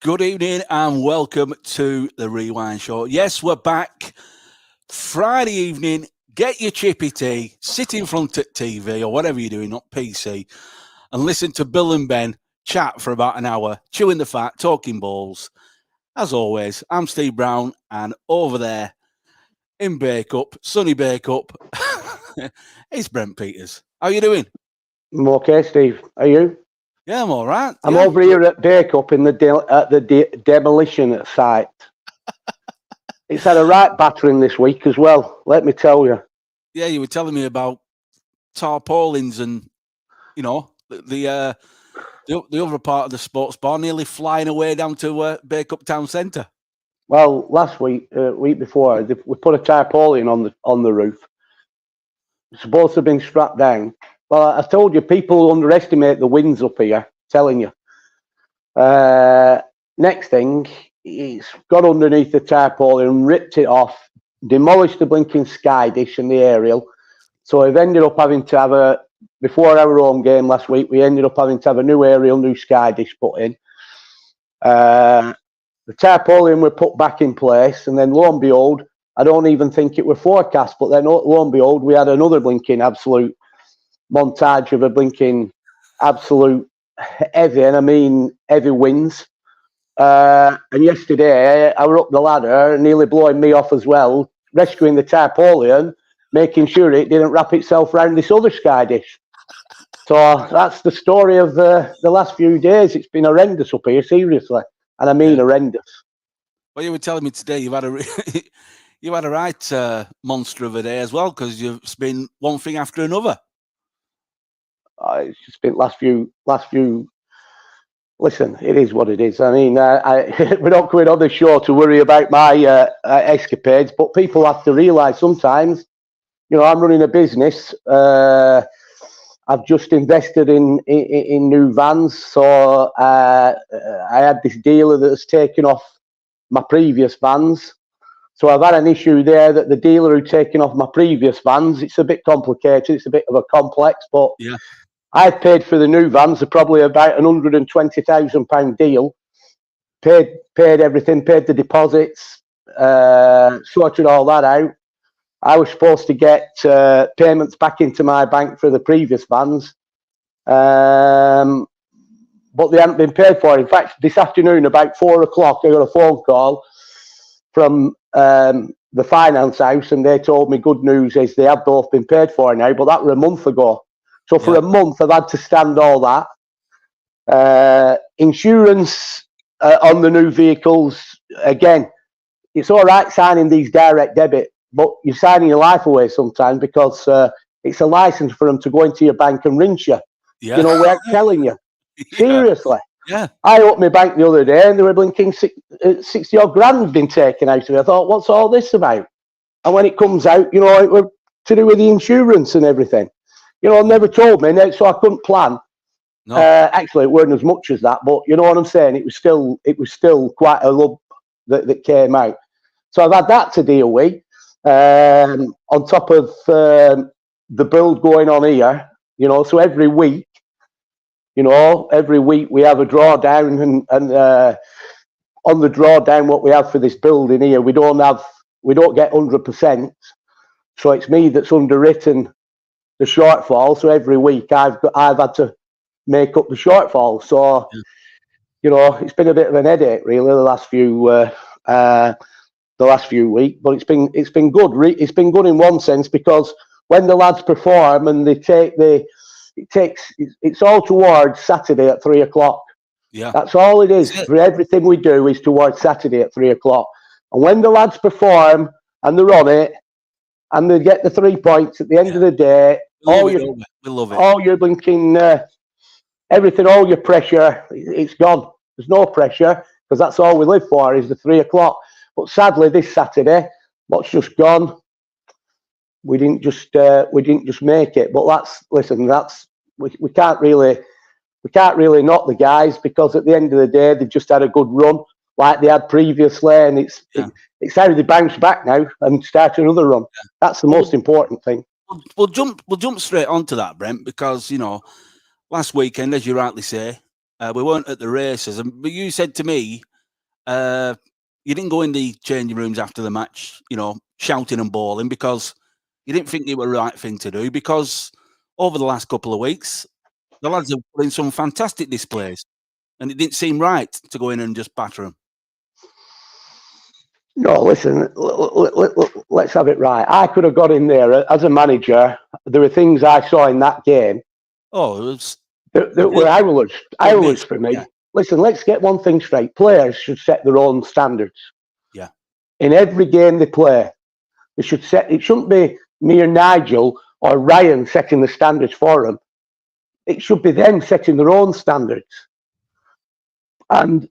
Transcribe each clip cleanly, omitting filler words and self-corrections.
Good evening and welcome to the Rewind Show. Yes, we're back. Friday evening, get your chippy tea, sit in front of TV or whatever you're doing, not PC, and listen to Bill and Ben chat for about an hour, chewing the fat, talking balls. As always, I'm Steve Brown, and over there in Bacup, sunny Bacup, it's Brent Peters. How you doing? I'm okay, Steve. Are you? Yeah, I'm all right. I'm over here at Bacup in the demolition site. It's had a right battering this week as well, let me tell you. Yeah, you were telling me about tarpaulins and, you know, the other part of the sports bar nearly flying away down to Bacup Town Centre. Well, last week, week before, we put a tarpaulin on the roof. It's supposed to have been strapped down. Well, I told you, people underestimate the winds up here, telling you. Next thing, it's got underneath the tarpaulin and ripped it off, demolished the blinking sky dish and the aerial. So we've ended up having to have before our home game last week, we ended up having to have a new aerial, new sky dish put in. The tarpaulin were put back in place, and then lo and behold, I don't even think it were forecast, but then lo and behold, we had another blinking absolute montage of a blinking absolute heavy, and I mean heavy winds. And yesterday I were up the ladder, nearly blowing me off as well, rescuing the tarpaulin, making sure it didn't wrap itself around this other sky dish. So that's the story of the last few days. It's been horrendous up here, seriously, and I mean horrendous. Well, you were telling me today you've had a right monster of a day as well, because you've been one thing after another. It's just been last few. Listen, it is what it is. I mean, we're not going on the show to worry about my escapades, but people have to realise sometimes, you know, I'm running a business. I've just invested in new vans, so I had this dealer that's taken off my previous vans. So I've had an issue there that the dealer who'd taken off my previous vans, it's a bit complicated, it's a bit of a complex, but yeah. I paid for the new vans, they're probably about £120,000 deal. Paid everything, paid the deposits, sorted all that out. I was supposed to get payments back into my bank for the previous vans, but they haven't been paid for. In fact, this afternoon, about 4 o'clock, I got a phone call from the finance house, and they told me good news is they have both been paid for now, but that was a month ago. So for a month, I've had to stand all that. Insurance on the new vehicles, again, it's all right signing these direct debit, but you're signing your life away sometimes because it's a license for them to go into your bank and rinse you. Yeah. You know, without telling you. Seriously. Yeah. I opened my bank the other day and they were blinking 60 odd grand been taken out of it. I thought, what's all this about? And when it comes out, you know, it was to do with the insurance and everything. You know, never told me, so I couldn't plan. No. Actually, it weren't as much as that, but you know what I'm saying. It was still quite a lump that came out. So I've had that to deal with. On top of the build going on here, you know. So every week we have a drawdown, and on the drawdown, what we have for this building here, we don't get 100%. So it's me that's underwritten the shortfall. So every week I've had to make up the shortfall. So you know, it's been a bit of an headache really the last few weeks, but it's been good. It's been good in one sense because when the lads perform and it's all towards Saturday at 3 o'clock. Yeah, that's all it is. For everything we do is towards Saturday at 3 o'clock. And when the lads perform and they're on it, and they get the 3 points at the end of the day, we love it. All your blinking everything, all your pressure, it's gone. There's no pressure because that's all we live for is the 3 o'clock. But sadly, this Saturday, what's just gone, we didn't just make it. But we can't really knock the guys because at the end of the day, they've just had a good run like they had previously, and it's how they bounce back now and start another run. Yeah. That's the most important thing. We'll jump straight onto that, Brent, because you know, last weekend, as you rightly say, we weren't at the races, but you said to me you didn't go in the changing rooms after the match, shouting and bawling because you didn't think it was the right thing to do, because over the last couple of weeks, the lads have put in some fantastic displays, and it didn't seem right to go in and just batter them. No, listen, let's have it right. I could have got in there as a manager. There were things I saw in that game. Oh, it was... that were howlers for me. Yeah. Listen, let's get one thing straight. Players should set their own standards. Yeah. In every game they play, they should set. It shouldn't be me or Nigel or Ryan setting the standards for them. It should be them setting their own standards. And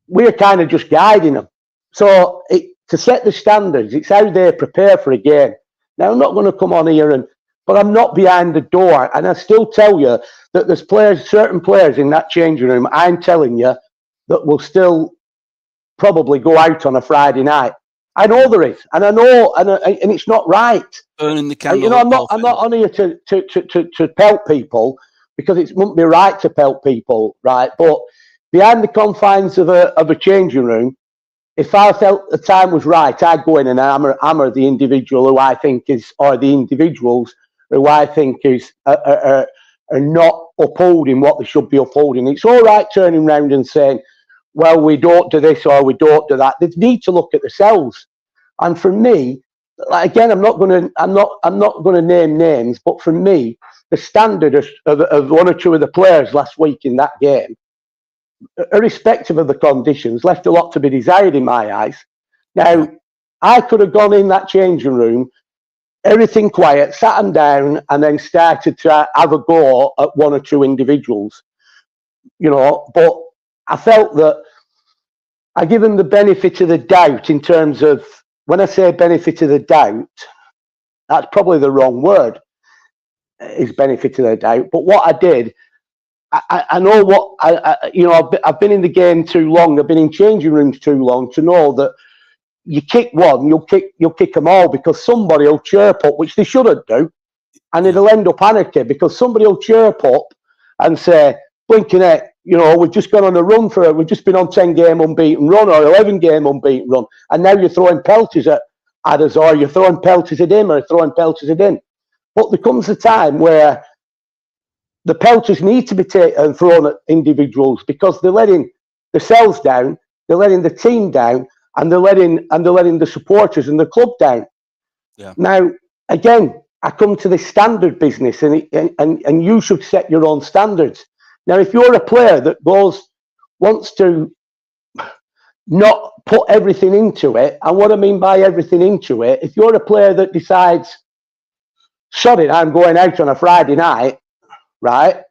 we're kind of just guiding them. So to set the standards, it's how they prepare for a game. Now, I'm not going to come on here but I'm not behind the door. And I still tell you that there's certain players in that changing room, I'm telling you, that will still probably go out on a Friday night. I know there is, and I know, and it's not right. Burning the candle. I'm not on here to pelt people, because it wouldn't be right to pelt people, right? But behind the confines of a changing room, if I felt the time was right, I'd go in and hammer the individual who I think is, or the individuals who I think are not upholding what they should be upholding. It's all right turning around and saying, well, we don't do this or we don't do that. They need to look at themselves. And for me, again, I'm not going to name names, but for me, the standard of one or two of the players last week in that game, irrespective of the conditions, left a lot to be desired in my eyes. Now, I could have gone in that changing room, everything quiet, sat them down, and then started to have a go at one or two individuals, but I felt that I give them the benefit of the doubt in terms of, when I say benefit of the doubt, that's probably the wrong word, is benefit of the doubt. But what I did, I know what, I've been in the game too long, I've been in changing rooms too long to know that you kick one, you'll kick them all, because somebody will chirp up, which they shouldn't do, and it'll end up anarchy, because somebody will chirp up and say, blinking it, we've just gone on a run we've just been on 10-game unbeaten run or 11-game unbeaten run, and now you're throwing pelters at us, or you're throwing pelters at him, or throwing pelters at him. But there comes a time where the pelters need to be thrown at individuals, because they're letting themselves down, they're letting the team down, and they're letting the supporters and the club down. Yeah. Now, again, I come to this standard business, and you should set your own standards. Now, if you're a player that wants to not put everything into it, and what I mean by everything into it, if you're a player that decides, sod it, I'm going out on a Friday night, right?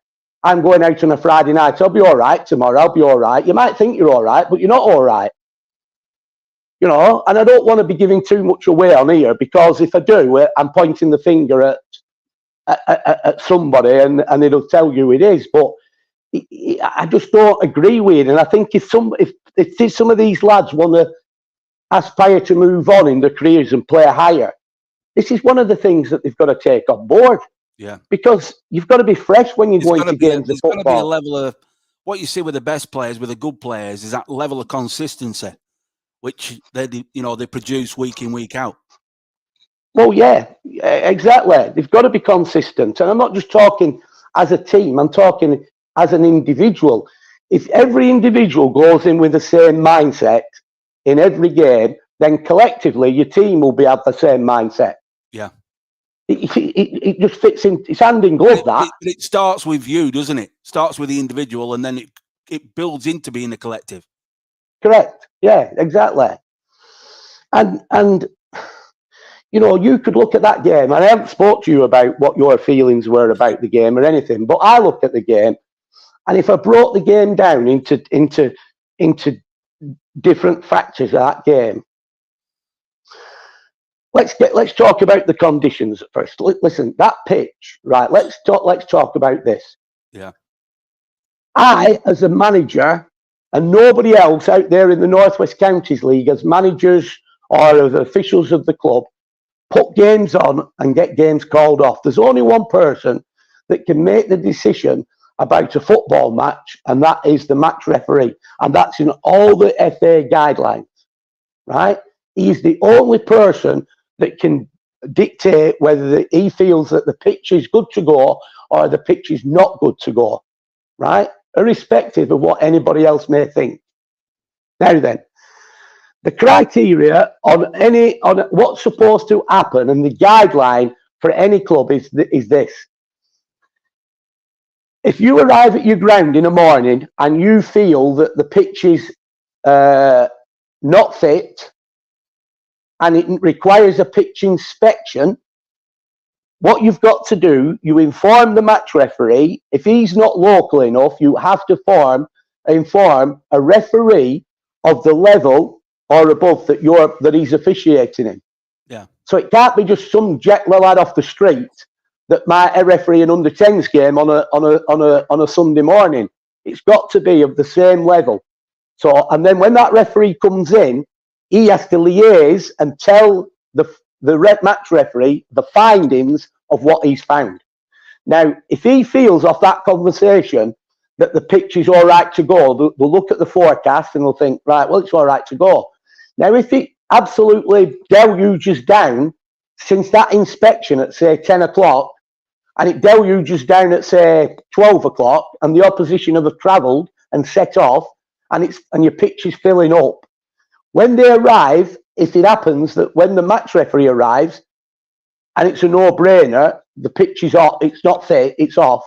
I'm going out on a Friday night. I'll be all right tomorrow. I'll be all right. You might think you're all right, but you're not all right. And I don't want to be giving too much away on here, because if I do, I'm pointing the finger at somebody, and it'll tell you it is. But I just don't agree with it. And I think if some of these lads want to aspire to move on in their careers and play higher, this is one of the things that they've got to take on board. Yeah. Because you've got to be fresh when you're going to games of football. There's got to be a level of, what you see with the best players, with the good players, is that level of consistency, which they produce week in, week out. Well, yeah, exactly. They've got to be consistent. And I'm not just talking as a team, I'm talking as an individual. If every individual goes in with the same mindset in every game, then collectively your team will have the same mindset. Yeah. It just fits in, it's hand in glove, that. It starts with you, doesn't it? Starts with the individual, and then it builds into being a collective. Correct. Yeah, exactly. And you could look at that game, and I haven't spoke to you about what your feelings were about the game or anything, but I looked at the game, and if I brought the game down into different factors of that game, let's talk about the conditions at first. Listen, that pitch, right? Let's talk about this. Yeah. I, as a manager, and nobody else out there in the Northwest Counties League, as managers or as officials of the club, put games on and get games called off. There's only one person that can make the decision about a football match, and that is the match referee. And that's in all the FA guidelines, right? He's the only person that can dictate whether he feels that the pitch is good to go or the pitch is not good to go, right? Irrespective of what anybody else may think. Now then, the criteria on what's supposed to happen and the guideline for any club is this. If you arrive at your ground in the morning and you feel that the pitch is not fit and it requires a pitch inspection, what you've got to do, you inform the match referee. If he's not local enough, you have to inform a referee of the level or above that he's officiating in. Yeah. So it can't be just some Jekyll lad off the street that might referee an under-10s game on a Sunday morning. It's got to be of the same level. So, and then when that referee comes in, he has to liaise and tell the match referee the findings of what he's found. Now, if he feels off that conversation that the pitch is all right to go, they'll look at the forecast and they'll think, right, well, it's all right to go. Now, if it absolutely deluges down since that inspection at, say, 10 o'clock, and it deluges down at, say, 12 o'clock, and the opposition have travelled and set off, and your pitch is filling up, when they arrive, if it happens that when the match referee arrives, and it's a no-brainer, the pitch is off, it's not fit, it's off,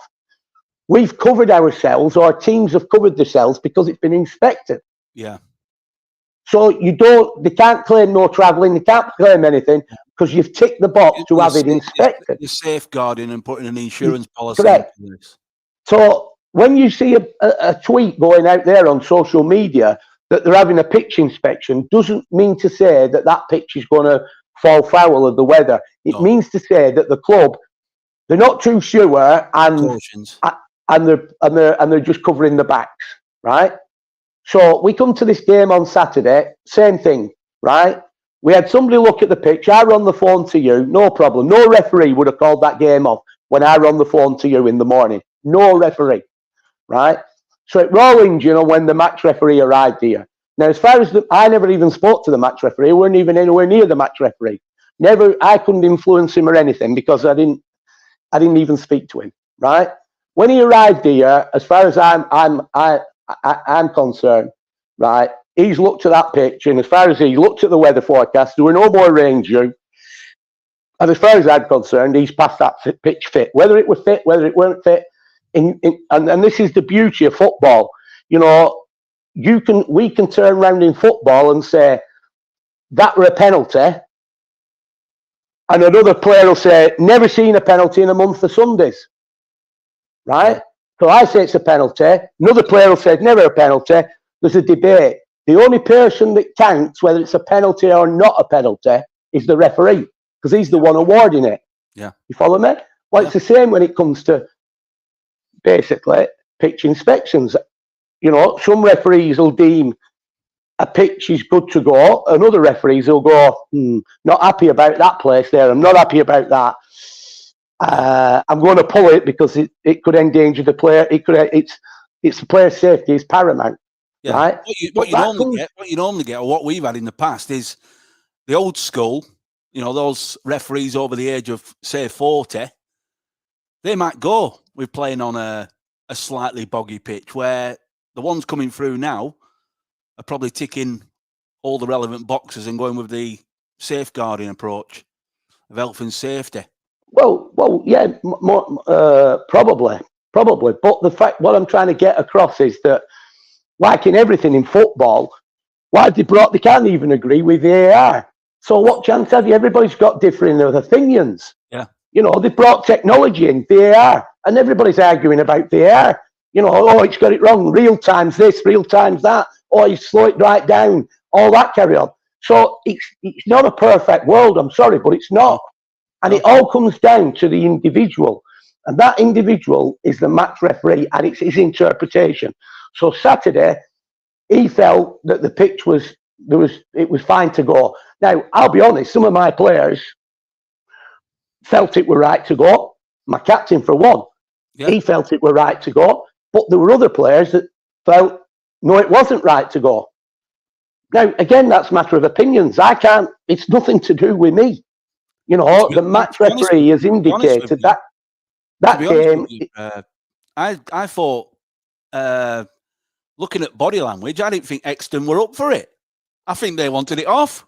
we've covered ourselves, or our teams have covered themselves because it's been inspected. Yeah. So they can't claim no travelling, they can't claim anything because you've ticked the box to have it inspected. You're safeguarding and putting an insurance policy Correct. in place. So when you see a tweet going out there on social media that they're having a pitch inspection, doesn't mean to say that that pitch is going to fall foul of the weather. It means to say that the club, they're not too sure and they're just covering the backs, right? So we come to this game on Saturday, same thing, right? We had somebody look at the pitch. I run the phone to you, no problem. No referee would have called that game off when I run the phone to you in the morning. No referee, right? So it rolled, when the match referee arrived here. Now, as far as I never even spoke to the match referee. We weren't even anywhere near the match referee. I couldn't influence him or anything because I didn't even speak to him, right? When he arrived here, as far as I'm concerned, right, he's looked at that pitch, and as far as he looked at the weather forecast, there were no more rains due. And as far as I'm concerned, he's past that pitch fit. Whether it was fit, whether it weren't fit, and this is the beauty of football. We can turn around in football and say that were a penalty, and another player will say, never seen a penalty in a month of Sundays, right? So I say it's a penalty. Another player will say, never a penalty. There's a debate. The only person that counts whether it's a penalty or not a penalty is the referee, because he's the one awarding it. Yeah. You follow me? Well, it's the same when it comes to basically pitch inspections. Some referees will deem a pitch is good to go, and other referees will go, not happy about that place there. I'm not happy about that. I'm going to pull it because it could endanger the player. It's the player's safety is paramount, right? What you normally get, or what we've had in the past, is the old school. Those referees over the age of say 40, they might go with playing on a slightly boggy pitch, where the ones coming through now are probably ticking all the relevant boxes and going with the safeguarding approach of health and safety. Well, yeah, probably. But the fact, what I'm trying to get across is that, like in everything in football, they can't even agree with VAR. So what chance have you? Everybody's got differing opinions. Yeah. They brought technology in, VAR, and everybody's arguing about VAR. It's got it wrong. Real time's this, real time's that. You slow it right down. All that carry on. So it's not a perfect world. I'm sorry, but it's not. And it all comes down to the individual. And that individual is the match referee, and it's his interpretation. So Saturday, he felt that the pitch was fine to go. Now, I'll be honest, some of my players felt it were right to go. My captain, for one. Yeah. He felt it were right to go, but there were other players that felt, no, it wasn't right to go. Now, again, that's a matter of opinions. I can't, it's nothing to do with me. You know, the match referee has indicated that game. I thought, looking at body language, I didn't think Euxton were up for it. I think they wanted it off.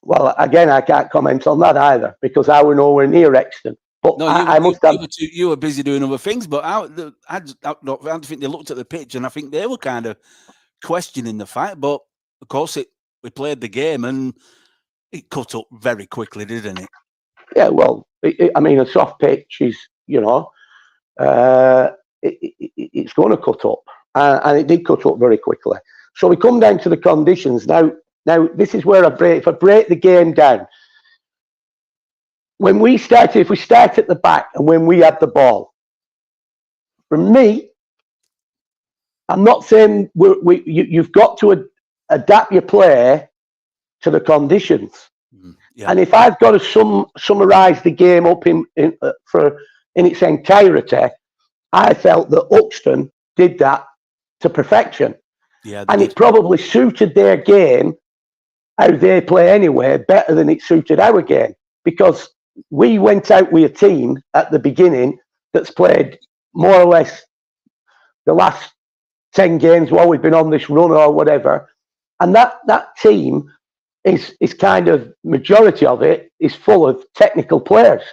Well, again, I can't comment on that either because I were nowhere near Euxton. But no, I must have. You were busy doing other things, but I don't think they looked at the pitch, and I think they were kind of questioning the fight. But of course, we played the game, and it cut up very quickly, didn't it? Yeah, well, I mean, a soft pitch is, you know, it's going to cut up, and it did cut up very quickly. So we come down to the conditions now. Now, this is where if I break the game down, if we start at the back and when we had the ball, for me, I'm not saying you've got to adapt your play to the conditions. Yeah. And if I've got to summarise the game up in its entirety, I felt that Euxton did that to perfection. Yeah, and it probably suited their game, how they play anyway, better than it suited our game. Because we went out with a team at the beginning that's played more or less the last 10 games while we've been on this run or whatever. And that team is kind of, majority of it is full of technical players.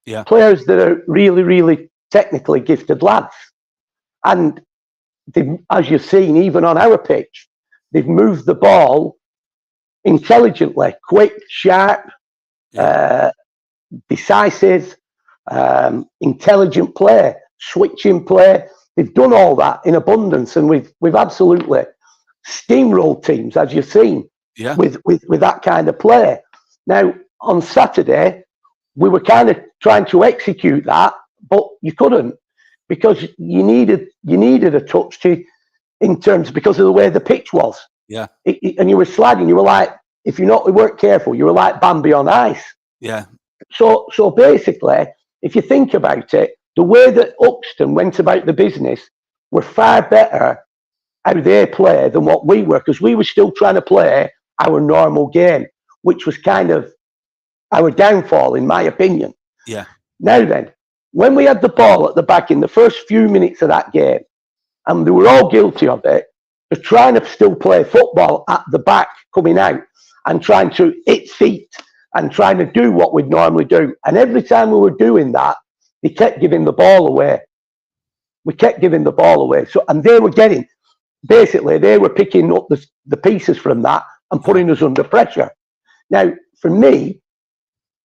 Yeah. Players that are really, really technically gifted lads. And as you've seen, even on our pitch, they've moved the ball intelligently, quick, sharp, decisive, intelligent play, switching play. They've done all that in abundance, and we've absolutely steamrolled teams, as you've seen, with that kind of play. Now, on Saturday, we were kind of trying to execute that, but you couldn't, because you needed a touch because of the way the pitch was. Yeah. And you were sliding. You were like, if you weren't careful, you were like Bambi on ice. Yeah. So basically, if you think about it, the way that Euxton went about the business were far better how they play than what we were, because we were still trying to play our normal game, which was kind of our downfall, in my opinion. Yeah. Now then, when we had the ball at the back in the first few minutes of that game, and they were all guilty of it, they're trying to still play football at the back, coming out and trying to hit feet and trying to do what we'd normally do. And every time we were doing that, they kept giving the ball away. We kept giving the ball away. So, and they were picking up the pieces from that and putting us under pressure. Now, for me,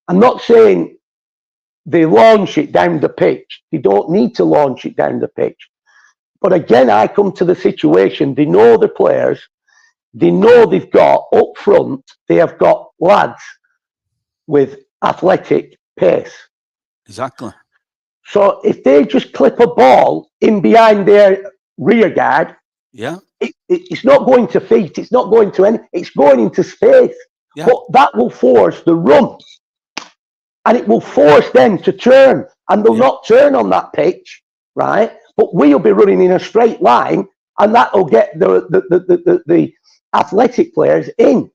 I'm not saying they launch it down the pitch. They don't need to launch it down the pitch. But again, I come to the situation, they know the players, they know they've got up front, they have got lads with athletic pace. Exactly. So if they just clip a ball in behind their rear guard, it's not going to feet, it's not going to any, it's going into space. Yeah. But that will force the run. And it will force them to turn. And they'll not turn on that pitch, right? But we'll be running in a straight line, and that'll get the athletic players in.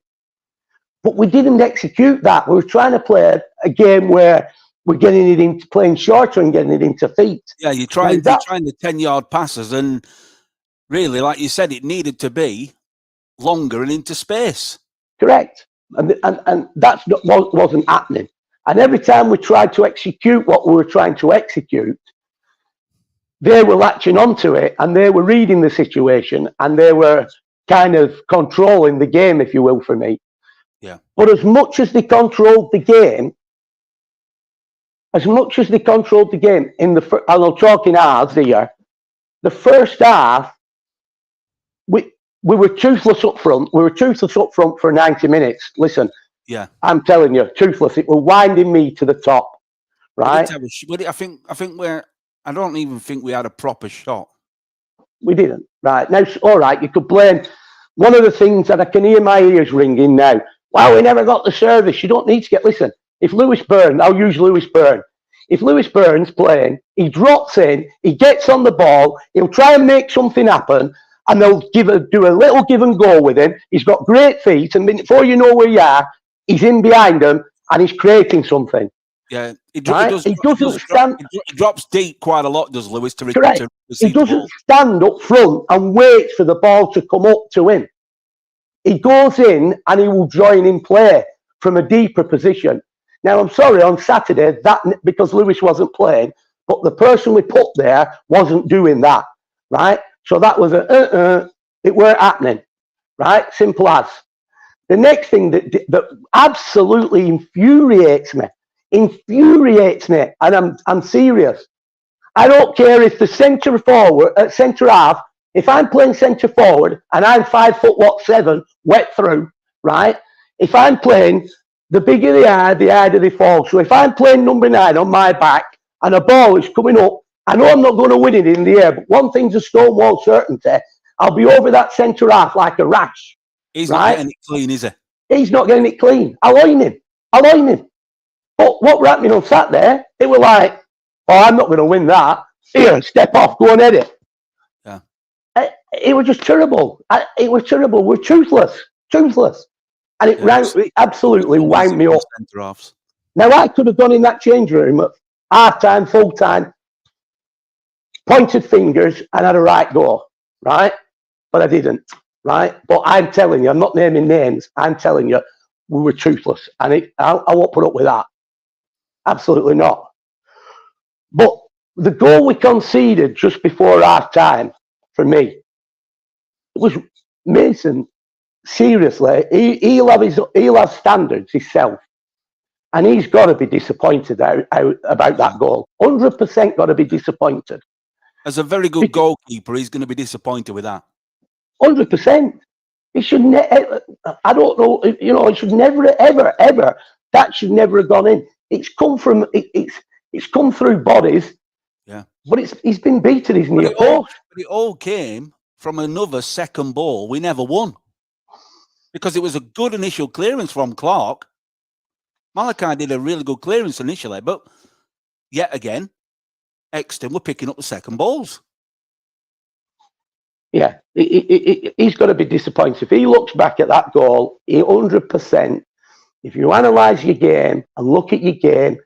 But we didn't execute that. We were trying to play a game where we're getting it into playing shorter and getting it into feet. Yeah, you're trying the 10-yard passes, and really, like you said, it needed to be longer and into space. Correct. And that's wasn't happening. And every time we tried to execute what we were trying to execute, they were latching onto it, and they were reading the situation, and they were kind of controlling the game, if you will, for me. Yeah. But as much as they controlled the game, in the and I'm talking halves here, the first half, we were toothless up front. We were toothless up front for 90 minutes. Listen. Yeah, I'm telling you, toothless. It was winding me to the top, right? I don't even think we had a proper shot. We didn't, right? Now, all right, you could blame. One of the things that I can hear my ears ringing now. Wow, we never got the service. You don't need to listen. If Lewis Byrne, I'll use Lewis Byrne. if Lewis Burns playing, he drops in, he gets on the ball, he'll try and make something happen, and they'll do a little give and go with him. He's got great feet, and before you know where you are, he's in behind them and he's creating something. Yeah, he drops deep quite a lot, does Lewis? Correct. He doesn't stand up front and wait for the ball to come up to him. He goes in and he will join in play from a deeper position. Now, I'm sorry, on Saturday, because Lewis wasn't playing, but the person we put there wasn't doing that, right? So that was it weren't happening, right? Simple as. The next thing that absolutely infuriates me, and I'm serious. I don't care if the centre half, if I'm playing centre forward and I'm 5'7", wet through, right? If I'm playing, the bigger they are, the harder they fall. So if I'm playing number 9 on my back and a ball is coming up, I know I'm not going to win it in the air, but one thing's a stonewall certainty. I'll be over that centre half like a rash. He's not getting it clean, is he? He's not getting it clean. I line him. But what were happening on Saturday, it was like, oh, I'm not going to win that. Here, step off, go and edit. Yeah. It was just terrible. It was terrible. We're toothless. And it absolutely wound me up. Now, I could have gone in that change room at half-time, full-time, pointed fingers and had a right go, right? But I didn't, right? But I'm telling you, I'm not naming names. I'm telling you, we were toothless. And I won't put up with that. Absolutely not. But the goal we conceded just before half-time, for me, it was Mason. Seriously, he'll have standards himself, and he's got to be disappointed about that goal. 100% got to be disappointed. As a very good goalkeeper, he's going to be disappointed with that. 100%. He should I don't know. It should never, ever. That should never have gone in. It's come from. It's come through bodies. Yeah. But he's been beaten. He's near post. But it all came from another second ball we never won. Because it was a good initial clearance from Clark. Malachi did a really good clearance initially, but yet again, Euxton were picking up the second balls. Yeah, he's got to be disappointed. If he looks back at that goal, 100%, if you analyse your game and look at your game,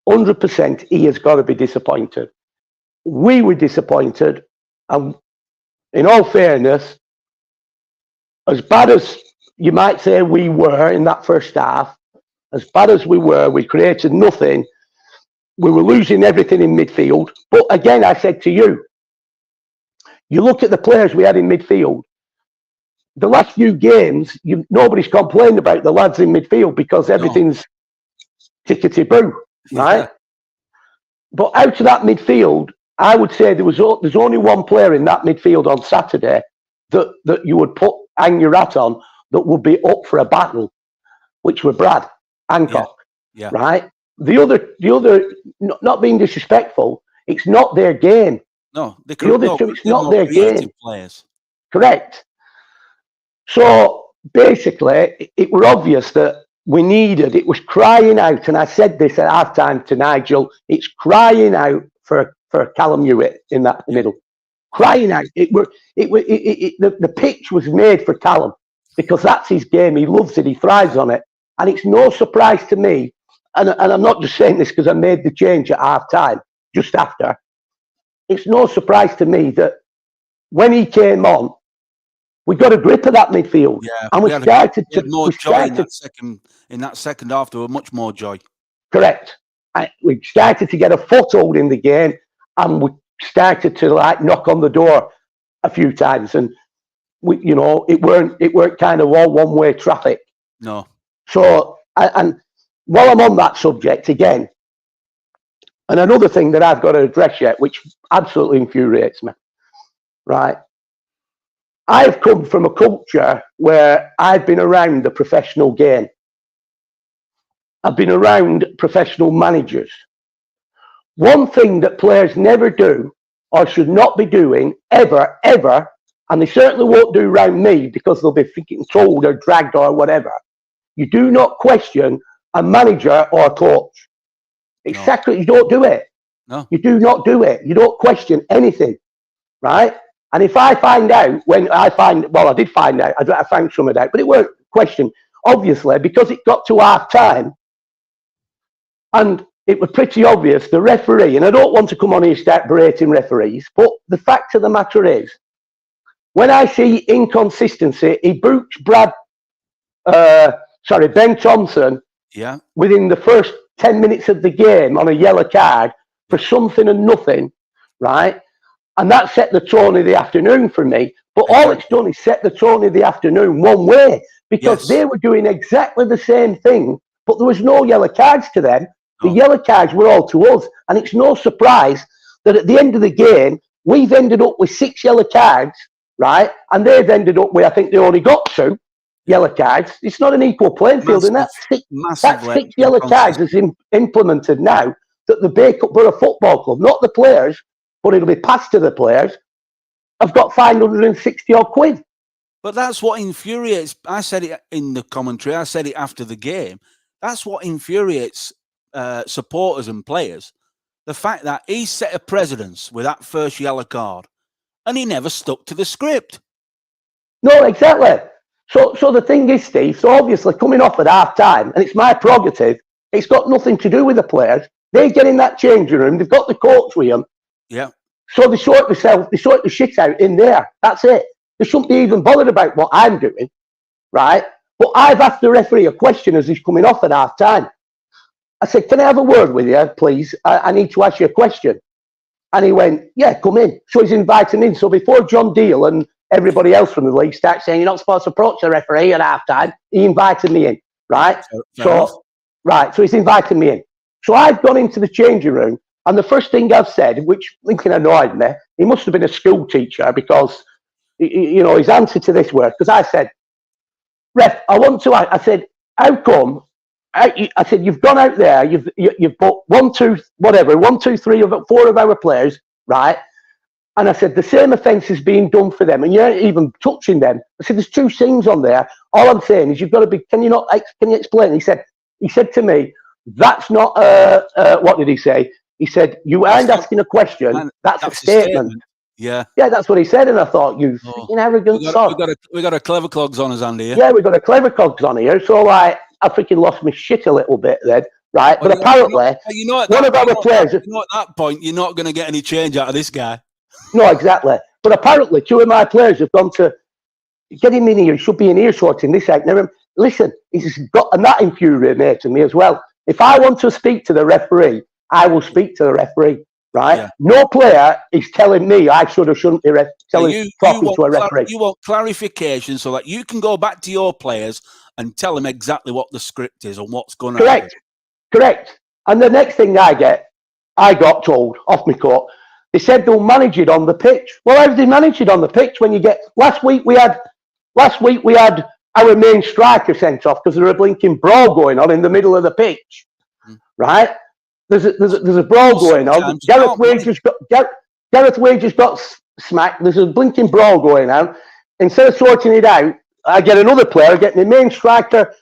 100% he has got to be disappointed. We were disappointed, and in all fairness, as bad as you might say we were in that first half, as bad as we were, we created nothing. We were losing everything in midfield. But again, I said to you, you look at the players we had in midfield, the last few games, nobody's complained about the lads in midfield because everything's tickety-boo, right? Yeah. But out of that midfield, I would say there's only one player in that midfield on Saturday that you would hang your hat on that would be up for a battle, which were Brad Hancock, right? The other, not being disrespectful, it's not their game. No, the other two, it's not their game. Players. Correct. So basically, it was obvious that it was crying out, and I said this at halftime to Nigel, it's crying out for Callum Hewitt in that middle. Crying out. The pitch was made for Callum because that's his game. He loves it. He thrives on it. And it's no surprise to me, and I'm not just saying this because I made the change at half-time, just after. It's no surprise to me that when he came on, we got a grip of that midfield. Yeah, and we started in that second half. There were much more joy. Correct. We started to get a foothold in the game, and we started to knock on the door a few times, and it weren't kind of all one-way traffic. No. So, and while I'm on that subject again, and another thing that I've got to address yet, which absolutely infuriates me, right? I've come from a culture where I've been around the professional game. I've been around professional managers. One thing that players never do or should not be doing ever, and they certainly won't do around me because they'll be freaking told or dragged or whatever. You do not question a manager or a coach. It's sacred. You don't do it. No. You do not do it. You don't question anything, right? And if I find out, I did find out, I found some of that, but it weren't question, obviously, because it got to half time, and it was pretty obvious, the referee, and I don't want to come on here and start berating referees, but the fact of the matter is, when I see inconsistency, he boots Ben Thompson within the first 10 minutes of the game on a yellow card for something and nothing, right? And that set the tone of the afternoon for me. But all it's done is set the tone of the afternoon one way, because they were doing exactly the same thing, but there was no yellow cards to them. The yellow cards were all to us. And it's no surprise that at the end of the game, we've ended up with 6 yellow cards, right? And they've ended up with, I think they only got 2 yellow cards. It's not an equal playing field. And that 6 yellow cards is implemented now that the Bacup Borough Football Club, not the players, but it'll be passed to the players, have got 560 odd quid. But that's what infuriates. I said it in the commentary. I said it after the game. That's what infuriates supporters and players. The fact that he set a precedence with that first yellow card, and he never stuck to the script. No, exactly. So the thing is, Steve, so obviously coming off at half time, and it's my prerogative, it's got nothing to do with the players. They get in that changing room, they've got the coach with them. Yeah. So they sort the shit out in there. That's it. They shouldn't be even bothered about what I'm doing, right? But I've asked the referee a question as he's coming off at half time. I said, can I have a word with you, please? I need to ask you a question. And he went, yeah, come in. So he's inviting me in. So before John Deal and everybody else from the league starts saying you're not supposed to approach the referee at half time, he invited me in, right? So he's invited me in. So I've gone into the changing room, and the first thing I've said, which Lincoln annoyed me, he must have been a school teacher, because, you know, his answer to this was, because I said, ref, I said, how come? I said, you've gone out there, you've bought 1, 2, 3 of 4 of our players, right? And I said, the same offence is being done for them, and you're not even touching them. I said, there's 2 scenes on there. All I'm saying is, you've got to be. Can you explain? He said to me, that's not. What did he say? He said, you aren't asking a question. That's a statement. Yeah. Yeah, that's what he said, and I thought, you freaking arrogant sod. We got a clever clogs on us, Andy. Yeah, we've got a clever cogs on here. So like, I freaking lost my shit a little bit then, right? But apparently, one of our players. At that point, you're not going to get any change out of this guy. No, exactly. But apparently, 2 of my players have gone to get him in here. He should be in earshot in this act. Now, listen, he's got, and that infuriated me as well. If I want to speak to the referee, I will speak to the referee, right? Yeah. No player is telling me I should or shouldn't be talking to a referee. You want clarification so that you can go back to your players and tell them exactly what the script is and what's going on. Correct. And the next thing I got told off my court, they said they'll manage it on the pitch. Well, how do they manage it on the pitch when you get? Last week we had our main striker sent off because there was a blinking brawl going on in the middle of the pitch, right? There's a brawl going on. Gareth Wade just got smacked. There's a blinking brawl going on. Instead of sorting it out, I get another player, get my main striker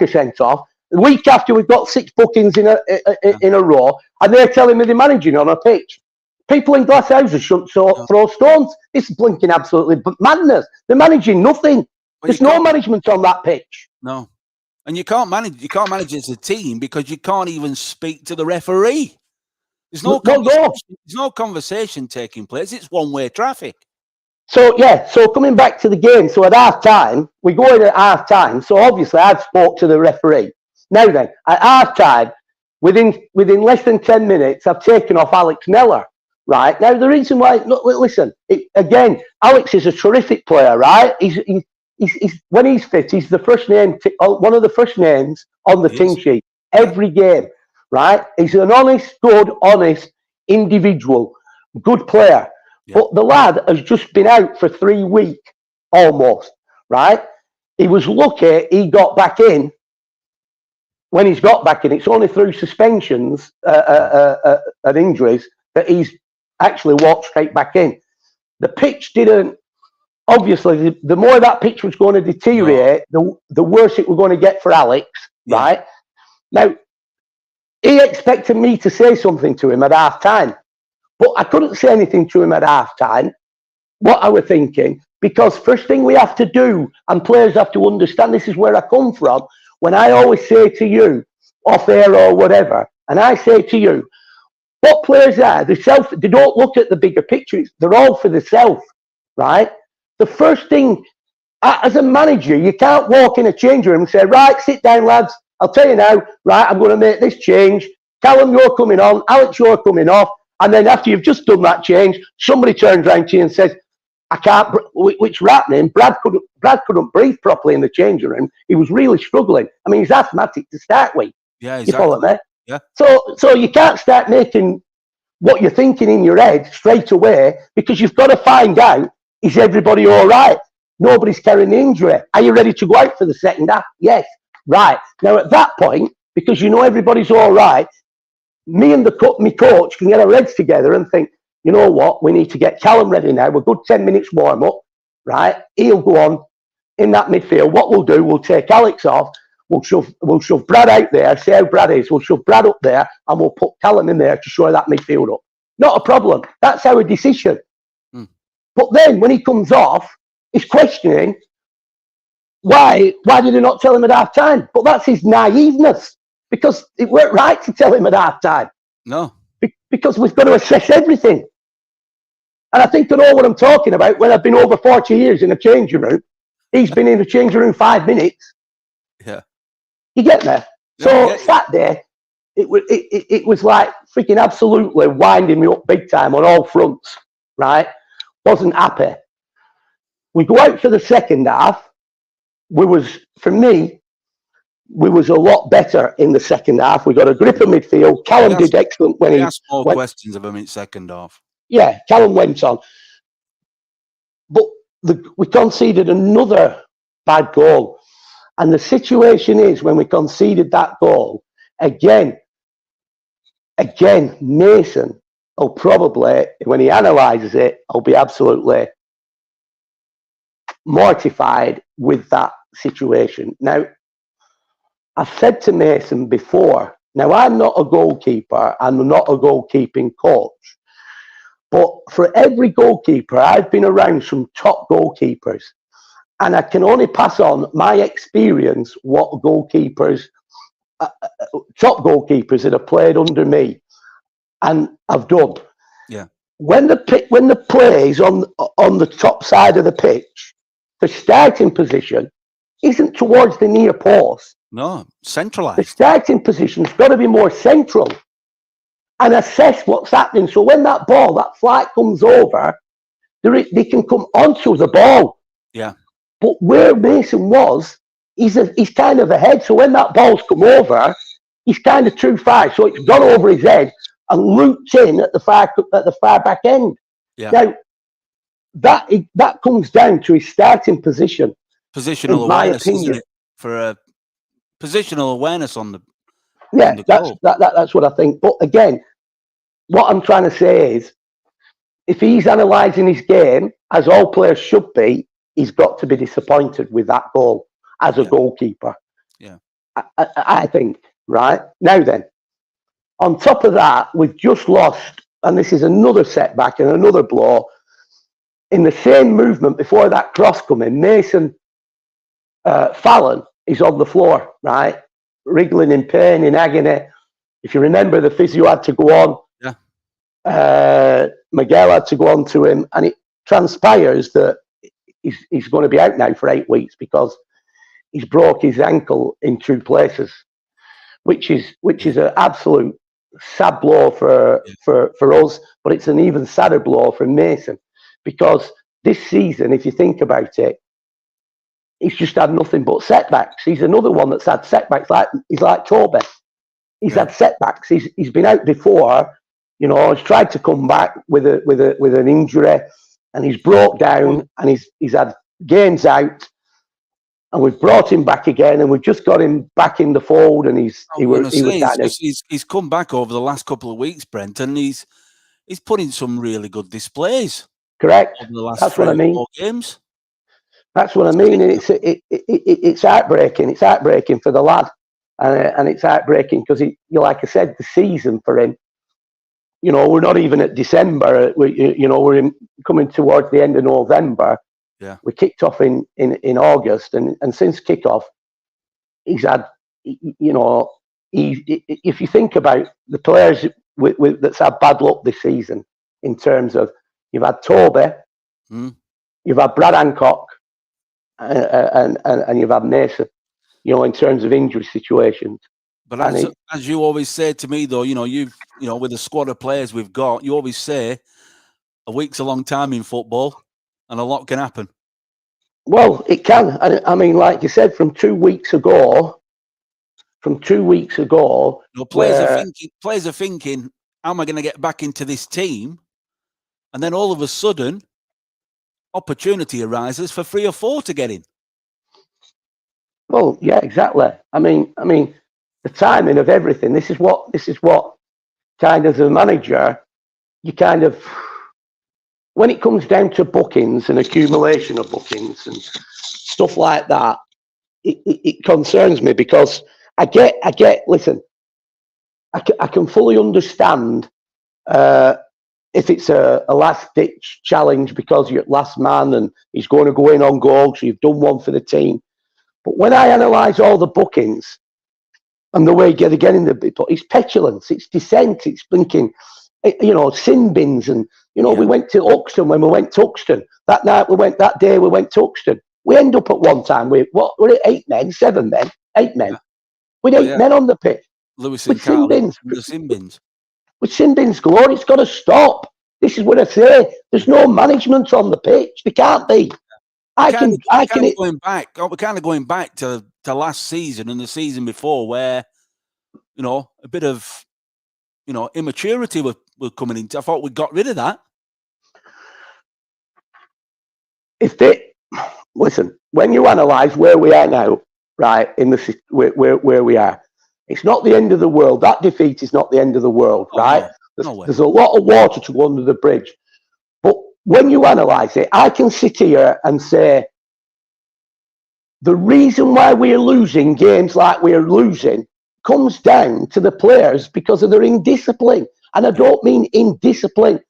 sent off. The week after, we've got 6 bookings in a row, and they're telling me they're managing on a pitch. People in glass houses shouldn't throw stones. It's blinking absolutely madness. They're managing nothing. There's no management on that pitch. No, and you can't manage as a team because you can't even speak to the referee. There's no conversation taking place. It's one-way traffic. So coming back to the game. So at half time, we go in at half time. So obviously, I've spoke to the referee. Now then, at half time, within less than 10 minutes, I've taken off Alex Neller. Right now, the reason why, listen, again, Alex is a terrific player, right? He's when he's fit, he's the first name, one of the first names on the team sheet every game, right? He's an good, honest individual, good player. Yeah. But the lad has just been out for 3 weeks almost, right? He was lucky he got back in. When he's got back in, it's only through suspensions and injuries that he's actually walked straight back in. The pitch didn't, obviously, the more that pitch was going to deteriorate, the worse it was going to get for Alex, right? Now, he expected me to say something to him at half time, but I couldn't say anything to him at half time. What I was thinking, because first thing we have to do, and players have to understand, this is where I come from. When I always say to you, off air or whatever, and I say to you, what players are, they don't look at the bigger picture. They're all for themselves, right? The first thing, as a manager, you can't walk in a change room and say, right, sit down, lads. I'll tell you now, right, I'm going to make this change. Callum, you're coming on. Alex, you're coming off. And then after you've just done that change, somebody turns around to you and says, I can't, which is happening. Brad couldn't breathe properly in the changing room. He was really struggling. I mean, he's asthmatic to start with. Yeah, exactly. You follow me? Yeah. So you can't start making what you're thinking in your head straight away, because you've got to find out, is everybody all right? Nobody's carrying the injury. Are you ready to go out for the second half? Yes. Right. Now, at that point, because you know everybody's all right, me and my coach can get our heads together and think, you know what, we need to get Callum ready now. We're good 10 minutes warm up, right? He'll go on in that midfield. What we'll do, we'll take Alex off. We'll shove Brad out there, see how Brad is. We'll shove Brad up there, and we'll put Callum in there to show that midfield up. Not a problem. That's our decision. But then when he comes off, he's questioning, why did they not tell him at half time? But that's his naiveness, because it weren't right to tell him at half time. No. Because we've got to assess everything. And I think I know what I'm talking about. When I've been over 40 years in a changing room, he's been in the changing room 5 minutes. Yeah. You get me? So Saturday, it was like freaking absolutely winding me up big time on all fronts, right? Wasn't happy. We go out for the second half. For me, we was a lot better in the second half. We got a grip of midfield. Callum did excellent when he asked more questions of him in second half. Yeah, Callum went on. But we conceded another bad goal. And the situation is, when we conceded that goal, again, Mason will probably, when he analyses it, will be absolutely mortified with that situation. Now, I've said to Mason before, now I'm not a goalkeeper, I'm not a goalkeeping coach, but for every goalkeeper, I've been around some top goalkeepers, and I can only pass on my experience, what goalkeepers, top goalkeepers that have played under me and have done. Yeah. When the play is on the top side of the pitch, the starting position isn't towards the near post. No, centralised. The starting position's got to be more central and assess what's happening. So when that flight comes over, they can come onto the ball. Yeah. But where Mason was, he's kind of ahead. So when that ball's come over, he's kind of too far. So it's gone over his head and looped in at the far back end. Yeah. Now, that comes down to his starting position. Positional awareness, isn't it? For a positional awareness on the that's what I think. But again, what I'm trying to say is, if he's analysing his game, as all players should be, he's got to be disappointed with that goal as a goalkeeper. Yeah, I think. Right now, then, on top of that, we've just lost, and this is another setback and another blow. In the same movement before that cross coming, Mason Fallon is on the floor, right? Wriggling in pain, in agony. If you remember, the physio had to go on. Yeah. Miguel had to go on to him, and it transpires that he's going to be out now for 8 weeks because he's broke his ankle in 2 places, which is an absolute sad blow for us, but it's an even sadder blow for Mason, because this season, if you think about it, he's just had nothing but setbacks. He's another one that's had setbacks. He's like Toby. He's had setbacks. He's been out before. You know, he's tried to come back with an injury, and he's broke down, and he's had games out, and we've brought him back again, and we've just got him back in the fold, and he's come back over the last couple of weeks, Brent, and he's put in some really good displays. Correct. Over the last That's what I mean. 4 games. That's what I mean. And it's heartbreaking. It's heartbreaking for the lad. and it's heartbreaking because like I said, the season for him. We're not even at December. We're coming towards the end of November. Yeah, we kicked off in August, and since kickoff, he's had. If you think about the players that's had bad luck this season, in terms of you've had Toby, you've had Brad Hancock, and you've had Mason. In terms of injury situations. But as you always say to me, though, with the squad of players we've got, you always say a week's a long time in football, and a lot can happen. Well, it can. I mean, like you said, from 2 weeks ago. Players are thinking, how am I going to get back into this team? And then all of a sudden, opportunity arises for 3 or 4 to get in. Well, yeah, exactly. I mean, the timing of everything. This is what kind of, as a manager, you kind of, when it comes down to bookings and accumulation of bookings and stuff like that, it concerns me because I get. Listen, I can fully understand if it's a last ditch challenge because you're last man and he's going to go in on goal, so you've done one for the team. But when I analyse all the bookings and the way they're getting the people, it's petulance, it's dissent, it's blinking, sin bins. And, we went to Euxton when we went to Euxton. That day we went to Euxton. We end up at one time with, we're at 8 men, 7 men, 8 men. Yeah. With 8 men on the pitch. Lewis and sin bins. The sin bins. With sin bins galore, it's got to stop. This is what I say. There's no management on the pitch. There can't be. We're kind of going back to last season and the season before, where a bit of immaturity were coming into. I thought we got rid of that. Listen, when you analyse where we are now, right, in the where we are, it's not the end of the world. That defeat is not the end of the world, right? There's a lot of water to go under the bridge, but when you analyse it, I can sit here and say, the reason why we're losing games like we're losing comes down to the players because of their indiscipline. And I don't mean indiscipline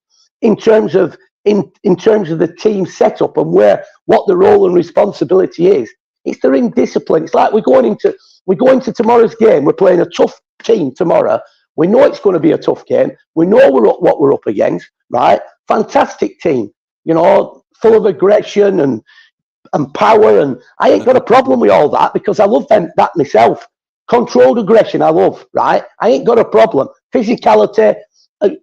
in terms of the team setup and what the role and responsibility is. It's their indiscipline. It's like we're going into tomorrow's game. We're playing a tough team tomorrow. We know it's going to be a tough game. We know what we're up against, right? Fantastic team, full of aggression and power, and I ain't got a problem with all that because I love that myself. Controlled aggression, I love, right? I ain't got a problem. Physicality,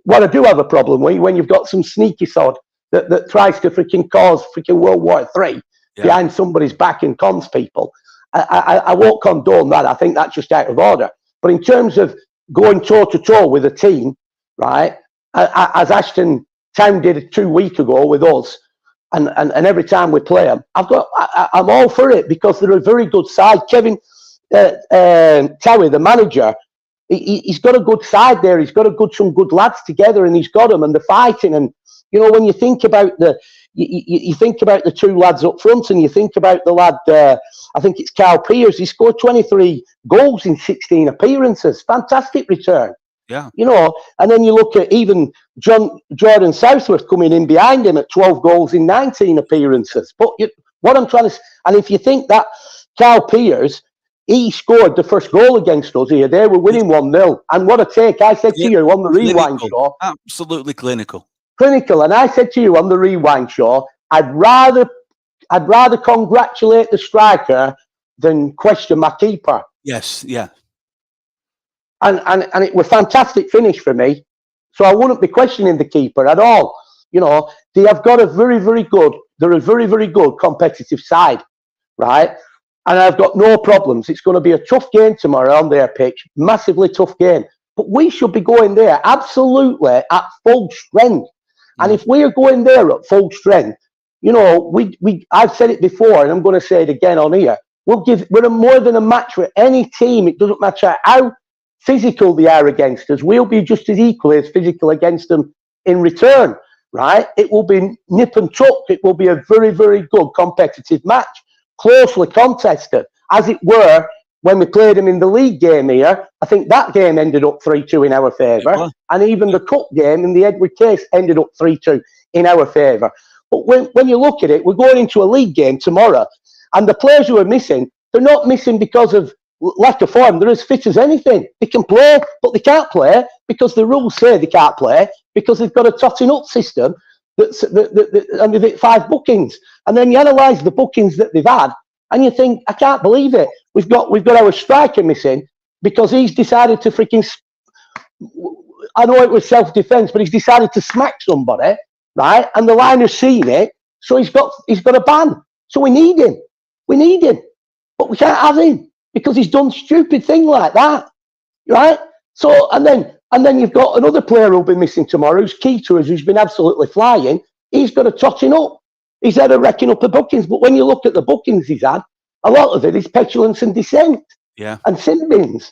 what I do have a problem with when you've got some sneaky sod that tries to cause World War III behind somebody's back and cons people. I won't condone that. I think that's just out of order. But in terms of going toe-to-toe with a team, right, as Ashton Town did 2 weeks ago with us, and every time we play them, I'm all for it because they're a very good side. Kevin Terry, the manager, he's got a good side there. He's got some good lads together, and he's got them, and they're fighting. And when you think about you think about the 2 lads up front, and you think about the lad, I think it's Carl Pears. He scored 23 goals in 16 appearances. Fantastic return. Yeah. And then you look at even Jordan Southworth coming in behind him at 12 goals in 19 appearances. But what I'm trying to, and if you think that Carl Pears, he scored the first goal against us here. They were winning 1-0. And what a take. I said to you on the rewind show. Absolutely clinical. And I said to you on the rewind show, I'd rather congratulate the striker than question my keeper. Yes, yeah. And it was a fantastic finish for me. So I wouldn't be questioning the keeper at all. They have got a very, very good competitive side, right? And I've got no problems. It's going to be a tough game tomorrow on their pitch, massively tough game. But we should be going there absolutely at full strength. And if we're going there at full strength, I've said it before, and I'm going to say it again on here. We're more than a match for any team. It doesn't matter how physical they are against us. We'll be just as equally as physical against them in return, right? It will be nip and tuck. It will be a very, very good competitive match, closely contested, as it were when we played them in the league game here, I think that game ended up 3-2 in our favour. And even the cup game in the Edward Case ended up 3-2 in our favour. But when you look at it, we're going into a league game tomorrow, and the players who are missing, they're not missing because of lack of form. They're as fit as anything. They can play, but they can't play because the rules say they can't play because they've got a totting up system and they've hit 5 bookings. And then you analyse the bookings that they've had, and you think, I can't believe it. We've got our striker missing because he's decided to freaking. I know it was self-defence, but he's decided to smack somebody, right? And the liner's seen it, so he's got a ban. So we need him, but we can't have him because he's done stupid thing like that, right? So and then you've got another player who'll be missing tomorrow, who's key to us, who's been absolutely flying. He's got a totting up. He's had a wrecking up of bookings, but when you look at the bookings he's had, a lot of it is petulance and dissent, and sin bins.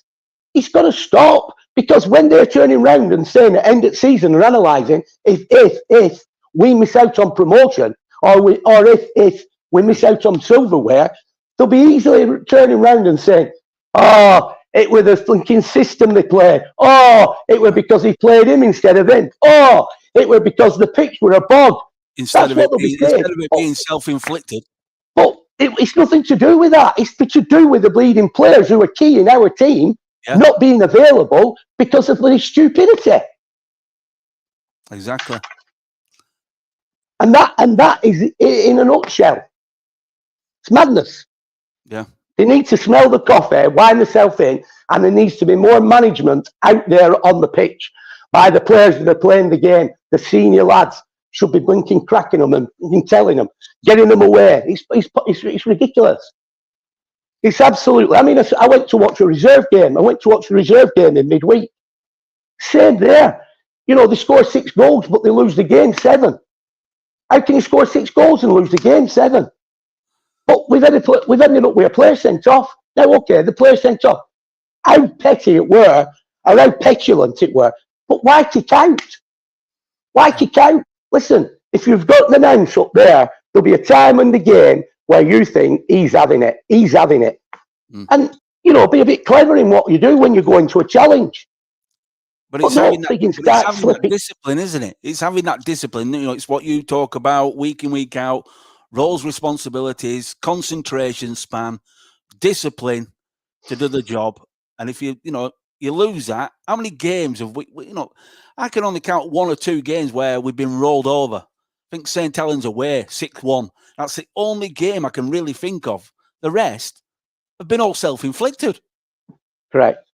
He's got to stop, because when they're turning round and saying at end of season and analysing if we miss out on promotion or if we miss out on silverware, they'll be easily turning round and saying, oh, it was the thinking system they played. Oh, it was because he played him instead of him. Oh, it was because the pitch were a bog. Instead of it being self-inflicted. But it's nothing to do with that. It's to do with the bleeding players who are key in our team not being available because of their stupidity. Exactly. And that is in a nutshell. It's madness. Yeah. They need to smell the coffee, wind themselves in, and there needs to be more management out there on the pitch by the players that are playing the game. The senior lads should be blinking, cracking them and telling them, getting them away. It's ridiculous. It's absolutely. I mean, I went to watch a reserve game. I went to watch the reserve game in midweek. Same there. You know, they score 6 goals, but they lose the game 7. How can you score 6 goals and lose the game 7? But we've ended up with a player sent off. Now, okay, the player sent off. How petty it were, or how petulant it were. But why kick out? Why kick out? Listen, if you've got the announce up there, there'll be a time in the game where you think he's having it. He's having it. And, you know, be a bit clever in what you do when you go into a challenge. But it's having that discipline, isn't it? It's having that discipline. You know, it's what you talk about week in, week out. Roles, responsibilities, concentration span, discipline to do the job. And if you lose that, how many games have we I can only count 1 or 2 games where we've been rolled over. I think St. Helens away, 6-1. That's the only game I can really think of. The rest have been all self-inflicted. Correct.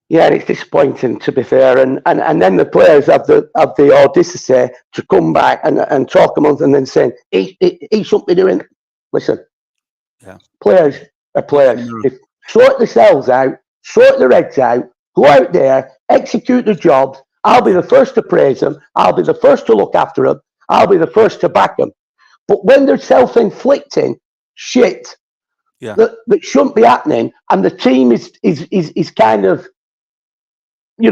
Yeah, and it's disappointing, to be fair. And then the players have the audacity to come back and talk amongst and then saying, he shouldn't be doing. Listen, players are players. They sort themselves out, sort their heads out, go out there, execute the job. I'll be the first to praise them. I'll be the first to look after them. I'll be the first to back them. But when they're self-inflicting shit that shouldn't be happening, and the team is kind of, I'm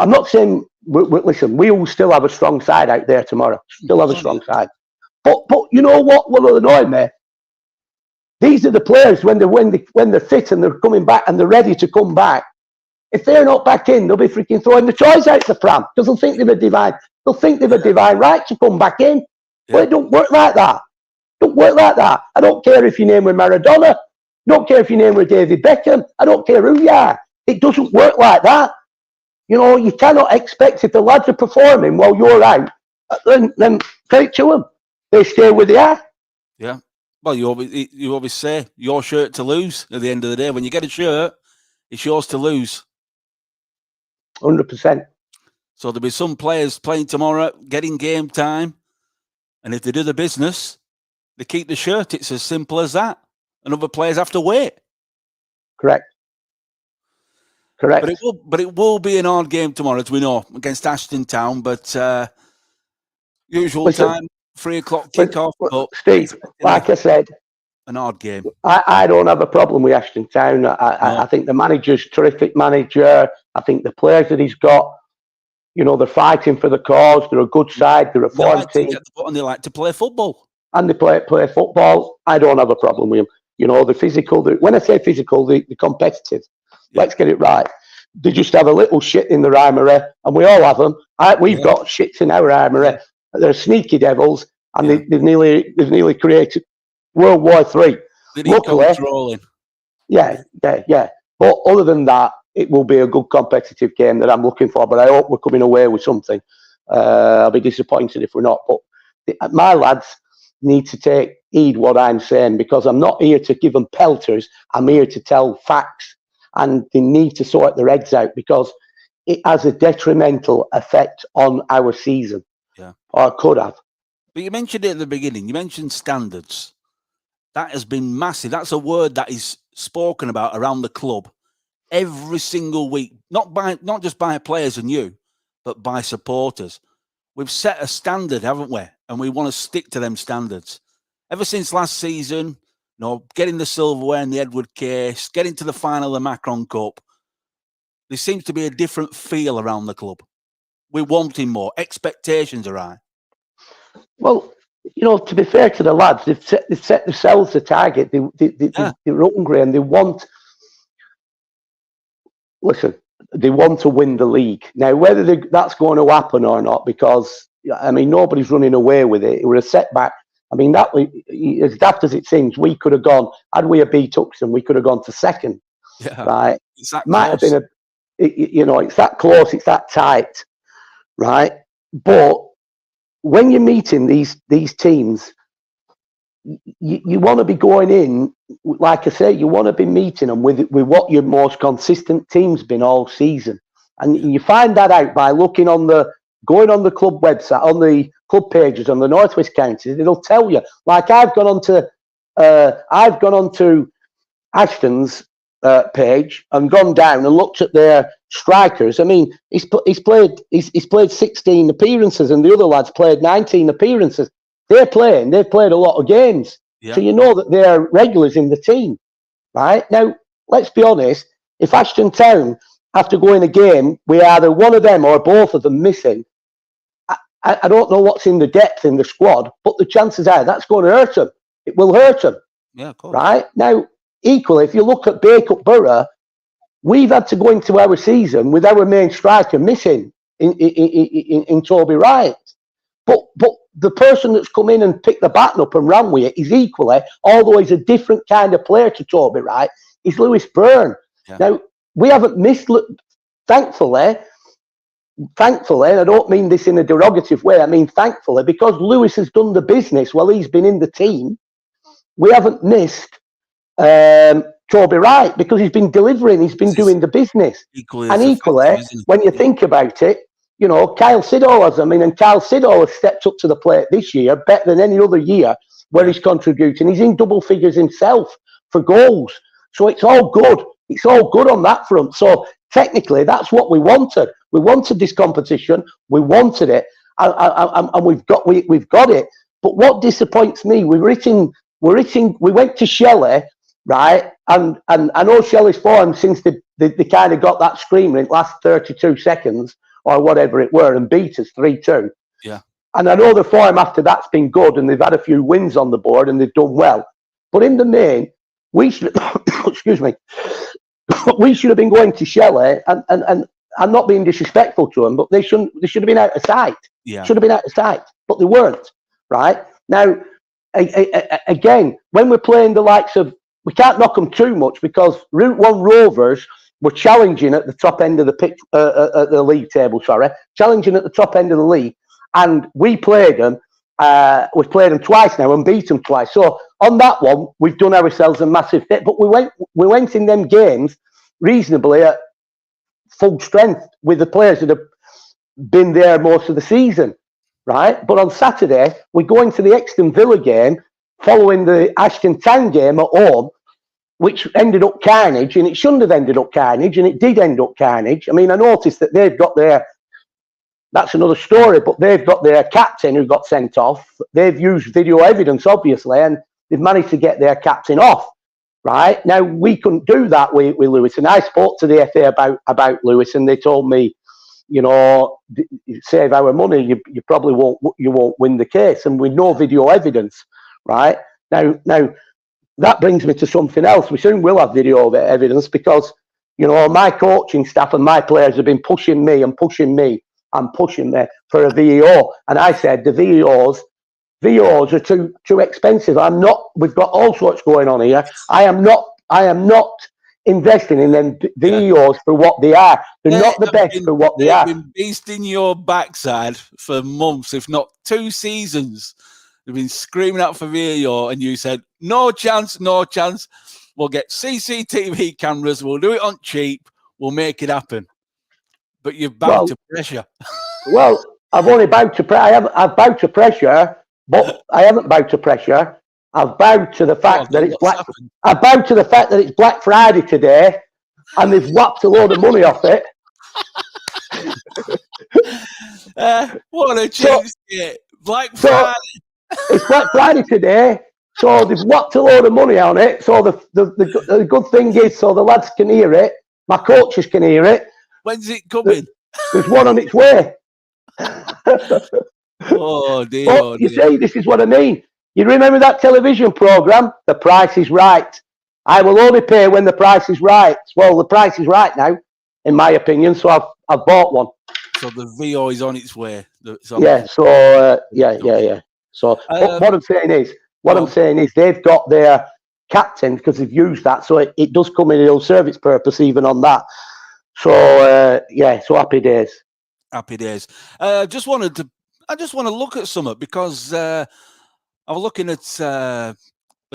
not saying. Listen, we will still have a strong side out there tomorrow. Still have a strong side. But you know what will annoy me? These are the players when they're fit and they're coming back and they're ready to come back. If they're not back in, they'll be freaking throwing the toys out the pram because they'll think they've a divine. They'll think they've a divine right to come back in. Well, it don't work like that. Don't work like that. I don't care if your name were Maradona. I don't care if your name were David Beckham. I don't care who you are. It doesn't work like that. You know, you cannot expect if the lads are performing while you're out, then take to them. They stay where they are. Yeah. Well, you always say your shirt to lose at the end of the day. When you get a shirt, it's yours to lose. 100%. So there'll be some players playing tomorrow, getting game time. And if they do the business, they keep the shirt. It's as simple as that. And other players have to wait. Correct. But it will be an hard game tomorrow, as we know, against Ashton Town. But usual time, 3 o'clock kickoff. But Steve, like I said, an hard game. I don't have a problem with Ashton Town. I think the manager's a terrific manager. I think the players that he's got, they're fighting for the cause. They're a good side. They're a form team. And they like to play football. And they play football. I don't have a problem with him. You know, the physical. When I say physical, the competitive. Yeah. Let's get it right. They just have a little shit in their armoury, and we all have them. We've got shits in our armoury. Yeah. They're sneaky devils, and they've nearly created World War III. Luckily, yeah. But other than that, it will be a good competitive game that I'm looking for. But I hope we're coming away with something. I'll be disappointed if we're not. But my lads need to take heed what I'm saying, because I'm not here to give them pelters. I'm here to tell facts, and they need to sort their heads out, because it has a detrimental effect on our season. Yeah, or could have. But you mentioned it at the beginning. You mentioned standards. That has been massive. That's a word that is spoken about around the club every single week, not just by players and you, but by supporters. We've set a standard, haven't we? And we want to stick to them standards. Ever since last season, getting the silverware in the Edward case, getting to the final of the Macron Cup, there seems to be a different feel around the club. We're wanting more. Expectations are high. Well, to be fair to the lads, they've set themselves a target. They're hungry, and they want. Listen, they want to win the league. Now, whether that's going to happen or not, because nobody's running away with it. It was a setback. As daft as it seems, we could have gone. Had we beat Euxton, we could have gone to second. Yeah, right. It's that might close. have been it's that close. It's that tight, right? But when you're meeting these teams, you want to be going in, like I say, you want to be meeting them with what your most consistent team's been all season. And you find that out by going on the club website, on the club pages on the Northwest Counties. It'll tell you. Like I've gone on to Ashton's page and gone down and looked at their strikers. He's played 16 appearances, and the other lads played 19 appearances. They've played a lot of games. Yeah. So you know that they're regulars in the team, right? Now, let's be honest, if Ashton Town have to go in a game with either one of them or both of them missing, I don't know what's in the depth in the squad, but the chances are that's going to hurt them. It will hurt them. Yeah, of course. Right? Now, equally, if you look at Bacup Borough, we've had to go into our season with our main striker missing in Toby Wright. But the person that's come in and picked the baton up and ran with it is equally, although he's a different kind of player to Toby Wright, is Lewis Byrne. Yeah. Now, we haven't missed, thankfully, and I don't mean this in a derogative way, I mean thankfully, because Lewis has done the business while he's been in the team, we haven't missed Toby Wright, because he's been delivering, he's been doing the business. Equally, when you think about it, Kyle Siddall and Kyle Siddall has stepped up to the plate this year better than any other year where he's contributing. He's in double figures himself for goals. So it's all good. It's all good on that front. So technically, that's what we wanted. We wanted this competition. We wanted it, and we've got it. But what disappoints me, we went to Shelley, right? And I know Shelley's form since they kind of got that screamer in the last 32 seconds or whatever it were and beat us 3-2. Yeah. And I know the form after that's been good, and they've had a few wins on the board and they've done well. But in the main, we should excuse me. We should have been going to Shelley, and I'm not being disrespectful to them, but they should have been out of sight. Yeah. Should have been out of sight, but they weren't. Right now, again, when we're playing the likes of, we can't knock them too much, because Route 1 Rovers were challenging at the top end of the pitch, at the league table. Challenging at the top end of the league, and we played them. We've played them twice now and beat them twice. So on that one, we've done ourselves a massive fit. But we went in them games reasonably at full strength with the players that have been there most of the season, right? But on Saturday, we're going to the Euxton Villa game following the Ashton Town game at home, which ended up carnage, and it shouldn't have ended up carnage, and it did end up carnage. I noticed that they've got their, that's another story, but they've got their captain who got sent off. They've used video evidence, obviously, and they've managed to get their captain off. Right? Now, we couldn't do that with Lewis, and I spoke to the FA about Lewis, and they told me, save our money, you probably won't win the case, and with no video evidence, right? Now, that brings me to something else. We soon will have video evidence because, you know, my coaching staff and my players have been pushing me and pushing me and pushing me for a VAO. And I said, the VAOs are too expensive. We've got all sorts going on here. I am not investing in them VAOs for what they are. They're not the best for what they are. They've been beasting your backside for months, if not 2 seasons. They've been screaming out for VAR, and you said, no chance, no chance. We'll get CCTV cameras. We'll do it on cheap. We'll make it happen. But you've bowed to pressure. Well, I've only bowed to pressure. I've bowed to pressure, but I haven't bowed to pressure. I've bowed to the fact that it's Black. I've bowed to the fact that it's Black Friday today, and they've whapped a load of money off it. What a cheapskate! Black Friday. It's Black Friday today, so they've whacked a load of money on it. So the good thing is, so the lads can hear it, my coaches can hear it. When's it coming? There's one on its way. Oh dear! But you see, this is what I mean. You remember that television program, The Price is Right? I will only pay when the price is right. Well, the price is right now, in my opinion. So I've bought one. So the VO is on its way. Yeah. So what I'm saying is, they've got their captain because they've used that, so it does come in ill service purpose even on that. So so happy days. Happy days. I just want to look at something because I was looking at the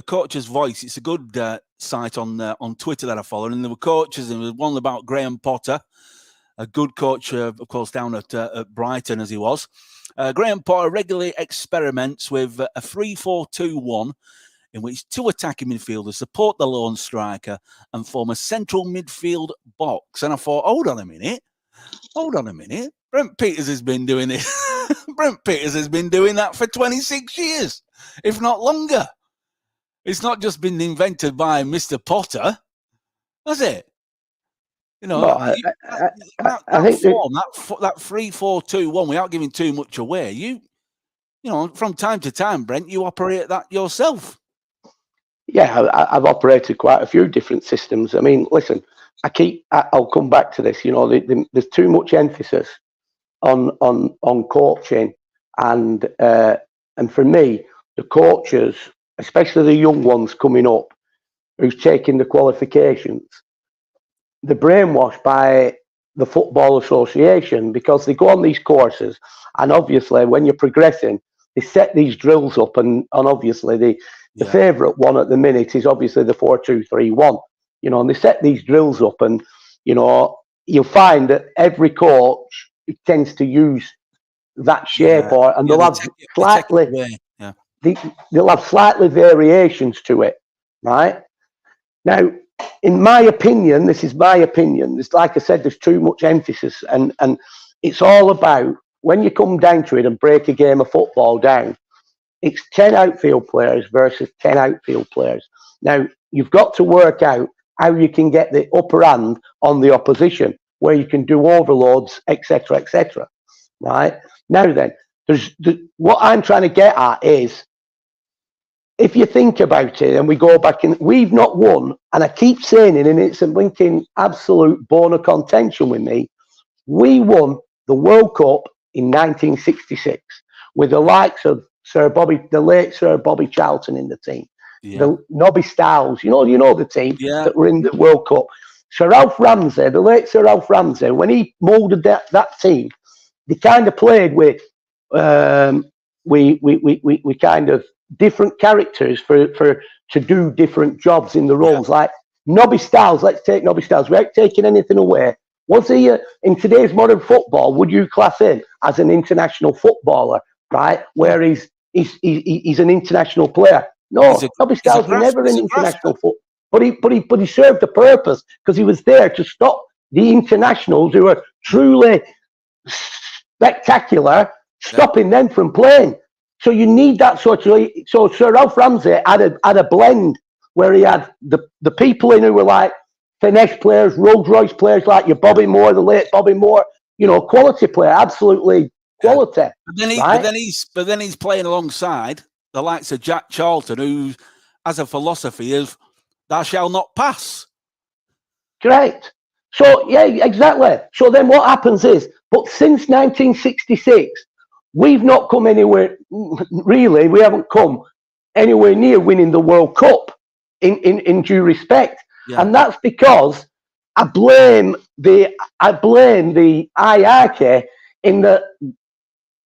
Coach's Voice. It's a good site on Twitter that I follow, and there were coaches, and there was one about Graham Potter, a good coach, of course, down at Brighton as he was. Graham Potter regularly experiments with a 3-4-2-1 in which 2 attacking midfielders support the lone striker and form a central midfield box. And I thought, hold on a minute. Brent Peters has been doing it. Brent Peters has been doing that for 26 years, if not longer. It's not just been invented by Mr. Potter, has it? You know, that 3-4-2-1, without giving too much away, you know, from time to time, Brent, you operate that yourself. Yeah, I've operated quite a few different systems. I mean, listen, I'll come back to this. You know, there's too much emphasis on coaching, and for me, the coaches, especially the young ones coming up, who's taking the qualifications, they're brainwashed by the Football Association because they go on these courses, and obviously when you're progressing, they set these drills up, and obviously the favourite one at the minute is obviously the 4-2-3-1. You know, and they set these drills up, and you know, you'll find that every coach tends to use that shape, and they'll have they'll have slightly variations to it, right? Now, in my opinion, this is my opinion. It's like I said, there's too much emphasis, and it's all about when you come down to it and break a game of football down. It's 10 outfield players versus 10 outfield players. Now, you've got to work out how you can get the upper hand on the opposition, where you can do overloads, etc., right? Now then, what I'm trying to get at is, if you think about it, and we go back, and we've not won, and I keep saying it, and it's a blinking absolute bone of contention with me, we won the World Cup in 1966 with the likes of the late Sir Bobby Charlton in the team, the Nobby Styles, you know the team that were in the World Cup. Sir Alf Ramsey, the late Sir Alf Ramsey, when he moulded that team, they kind of played with we kind of different characters to do different jobs in the roles. Like Nobby Styles, let's take Nobby Styles. Without taking anything away, was he in today's modern football? Would you class him as an international footballer, right? Where he's an international player? No, Nobby Styles was never an international footballer. But he served a purpose because he was there to stop the internationals who were truly spectacular, stopping them from playing. So you need that sort of. So Sir Alf Ramsey had a blend where he had the people in who were like finesse players, Rolls Royce players like your Bobby Moore, the late Bobby Moore, you know, quality player, absolutely quality. But then he's playing alongside the likes of Jack Charlton, who has a philosophy of thou shalt not pass. Correct. So, yeah, exactly. So then what happens is, but since 1966, we've not come anywhere, really, we haven't come anywhere near winning the World Cup in due respect. Yeah. And that's because I blame the hierarchy in that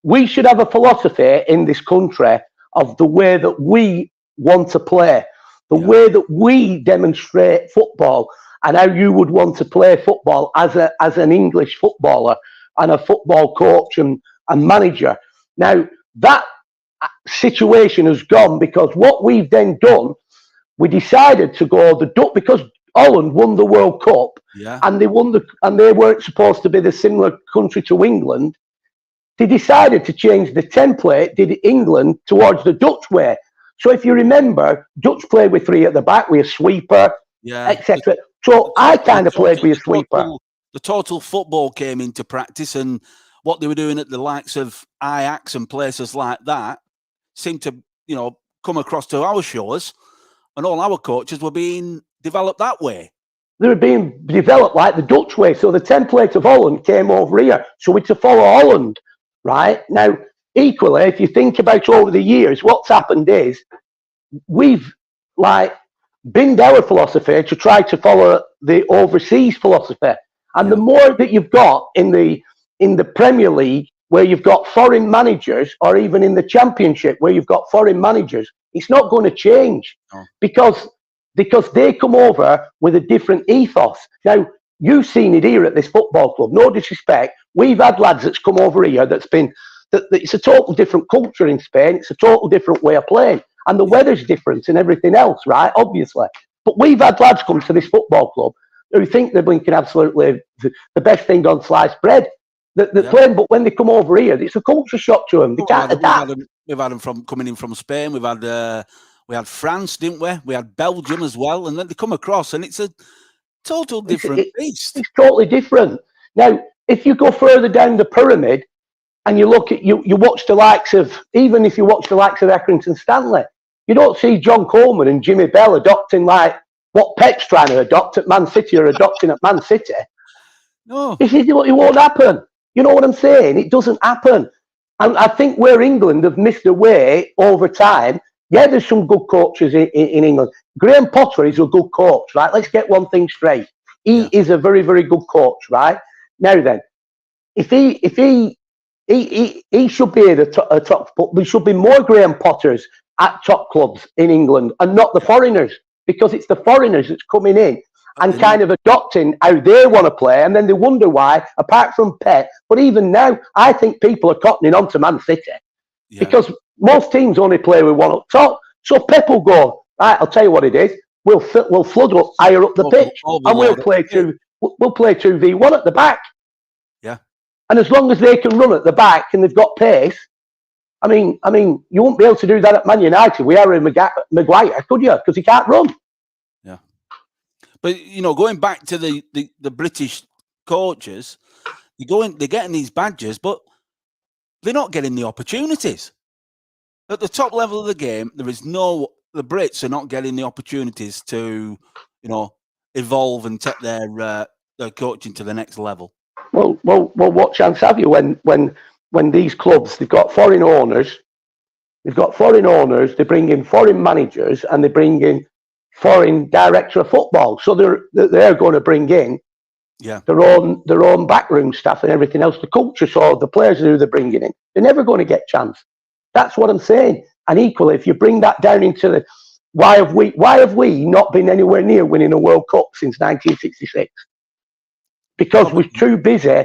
we should have a philosophy in this country of the way that we want to play, the way that we demonstrate football, and how you would want to play football as an English footballer and a football coach and manager. Now, that situation has gone because what we've then done, we decided to go because Holland won the World Cup, and they weren't supposed to be the similar country to England. They decided to change the template, did England, towards the Dutch way. So if you remember, Dutch played with three at the back, with a sweeper, etc. So I kind of played with a sweeper. The total football came into practice, and what they were doing at the likes of Ajax and places like that seemed to, come across to our shores, and all our coaches were being developed that way. They were being developed like the Dutch way. So the template of Holland came over here. So we're to follow Holland, right? Now, equally, if you think about over the years, what's happened is we've binned our philosophy to try to follow the overseas philosophy. And the more that you've got in the Premier League, where you've got foreign managers, or even in the Championship, where you've got foreign managers, it's not going to change because they come over with a different ethos. Now, you've seen it here at this football club. No disrespect. We've had lads that's come over here that it's a total different culture in Spain. It's a total different way of playing. And the weather's different and everything else, right? Obviously. But we've had lads come to this football club who think they're blinking absolutely the best thing on sliced bread. They're playing, but when they come over here, it's a culture shock to them. They can't adapt. We've had them coming in from Spain. We had France, didn't we? We had Belgium as well. And then they come across, and it's a total different beast. It's totally different. Now, if you go further down the pyramid and you look at, you watch the likes of, even if you watch the likes of Accrington Stanley, you don't see John Coleman and Jimmy Bell adopting like what Pep's trying to adopt at Man City or adopting at Man City. No. It won't happen. You know what I'm saying? It doesn't happen. And I think where England have missed a way over time, there's some good coaches in England. Graham Potter is a good coach, right? Let's get one thing straight. He is a very, very good coach, right? Now then, if he should be at a top, but there should be more Graham Potters at top clubs in England and not the foreigners, because it's the foreigners that's coming in and kind of adopting how they want to play, and then they wonder why, apart from Pep. But even now, I think people are cottoning on to Man City because most teams only play with one up top. So Pep will go, right, I'll tell you what it is, we'll flood up, higher up the pitch, and we'll play 2v1 at the back. Yeah. And as long as they can run at the back and they've got pace, I mean, you won't be able to do that at Man United with Harry Maguire, could you? Because he can't run. Yeah. But, going back to the British coaches, they're getting these badges, but they're not getting the opportunities. At the top level of the game, the Brits are not getting the opportunities to, evolve and take their coaching to the next level. Well, what chance have you when these clubs, they've got foreign owners, they bring in foreign managers, and they bring in foreign director of football. So they're going to bring in their own backroom staff and everything else. The culture, so the players who they're bringing in, they're never going to get chance. That's what I'm saying. And equally, if you bring that down into the why have we not been anywhere near winning a World Cup since 1966? Because we're too busy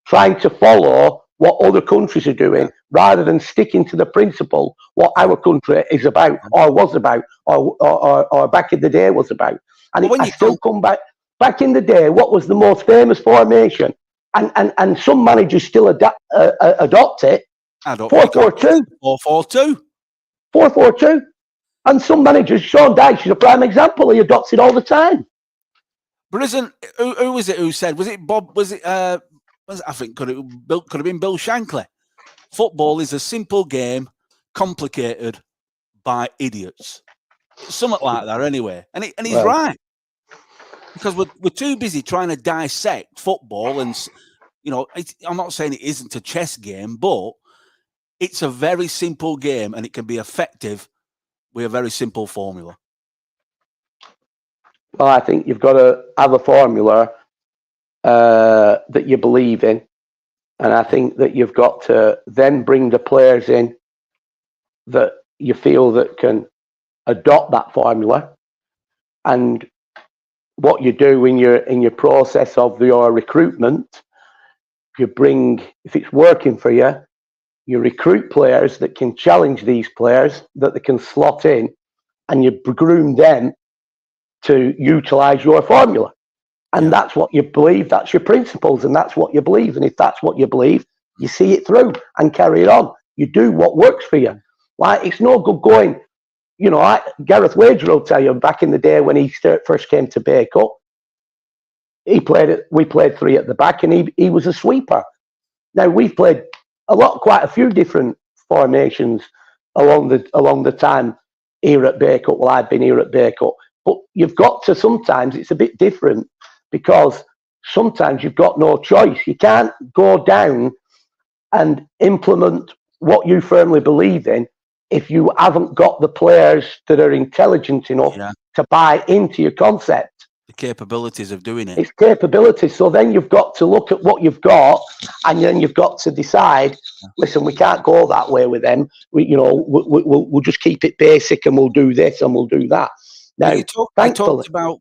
trying to follow what other countries are doing rather than sticking to the principle what our country is about or was about or back in the day was about. And I still come back in the day, what was the most famous formation? And some managers still adopt it. 4-4-2. 4-4-2. 4-4-2. And some managers, Sean Dyche is a prime example, he adopts it all the time. But who was it who said, was it Bob, I think could have been Bill Shankly. Football is a simple game complicated by idiots. Something like that, anyway. And he's Well, right, because we're too busy trying to dissect football, and I'm not saying it isn't a chess game, but it's a very simple game, and it can be effective with a very simple formula. Well, I think you've got to have a formula that you believe in, and I think that you've got to then bring the players in that you feel that can adopt that formula. And what you do in your process of your recruitment, you bring, if it's working for you, you recruit players that can challenge these players, that they can slot in, and you groom them to utilise your formula. And that's what you believe, that's your principles, and that's what you believe. And if that's what you believe, you see it through and carry it on. You do what works for you. Like, it's no good going, Gareth Wager will tell you, back in the day when he first came to Bacup, we played three at the back, and he was a sweeper. Now, we've played quite a few different formations along the time here at Bacup. Well, I've been here at Bacup. But you've got to, sometimes it's a bit different, because sometimes you've got no choice. You can't go down and implement what you firmly believe in if you haven't got the players that are intelligent enough to buy into your concept. The capabilities of doing it. It's capabilities. So then you've got to look at what you've got, and then you've got to decide, listen, we can't go that way with them. We'll just keep it basic, and we'll do this and we'll do that. Now, you talked about,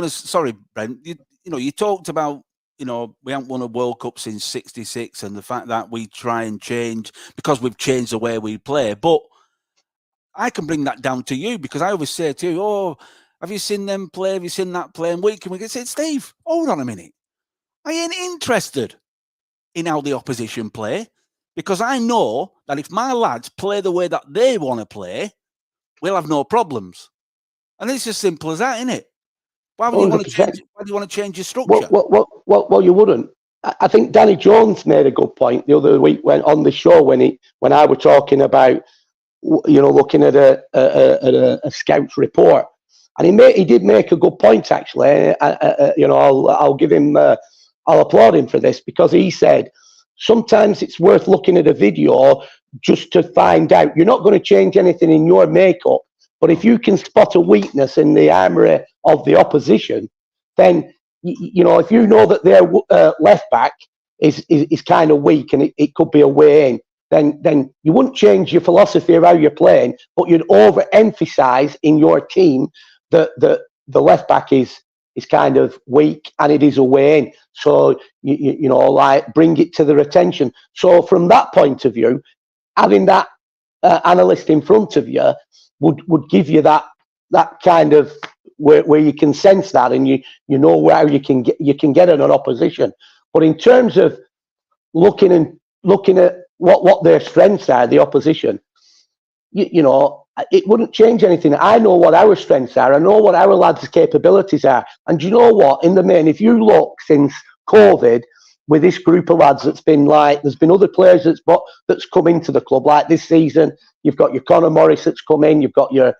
sorry, Brent, you talked about, we haven't won a World Cup since '66, and the fact that we try and change because we've changed the way we play. But I can bring that down to you, because I always say to you, oh, have you seen them play? Have you seen that play? And we can say, Steve, hold on a minute. I ain't interested in how the opposition play, because I know that if my lads play the way that they want to play, we'll have no problems. And it's as simple as that, isn't it? Why do you want to change? Why do you want to change your structure? Well, you wouldn't. I think Danny Jones made a good point the other week when on the show when I was talking about looking at a scout's report, and he did make a good point actually. I'll give him I'll applaud him for this, because he said sometimes it's worth looking at a video just to find out. You're not going to change anything in your makeup. But if you can spot a weakness in the armoury of the opposition, then, if you know that their left back is kind of weak, and it could be a way in, then you wouldn't change your philosophy of how you're playing, but you'd overemphasise in your team that the left back is kind of weak and it is a way in. So, bring it to their attention. So from that point of view, having that analyst in front of you would give you that kind of where you can sense that, and you know where you can get at an opposition. But in terms of looking at what their strengths are, the opposition, it wouldn't change anything. I know what our strengths are. I know what our lads' capabilities are. And you know what? In the main, if you look since COVID, with this group of lads, there's been other players that's come into the club. Like this season, you've got your Conor Morris that's come in. You've got your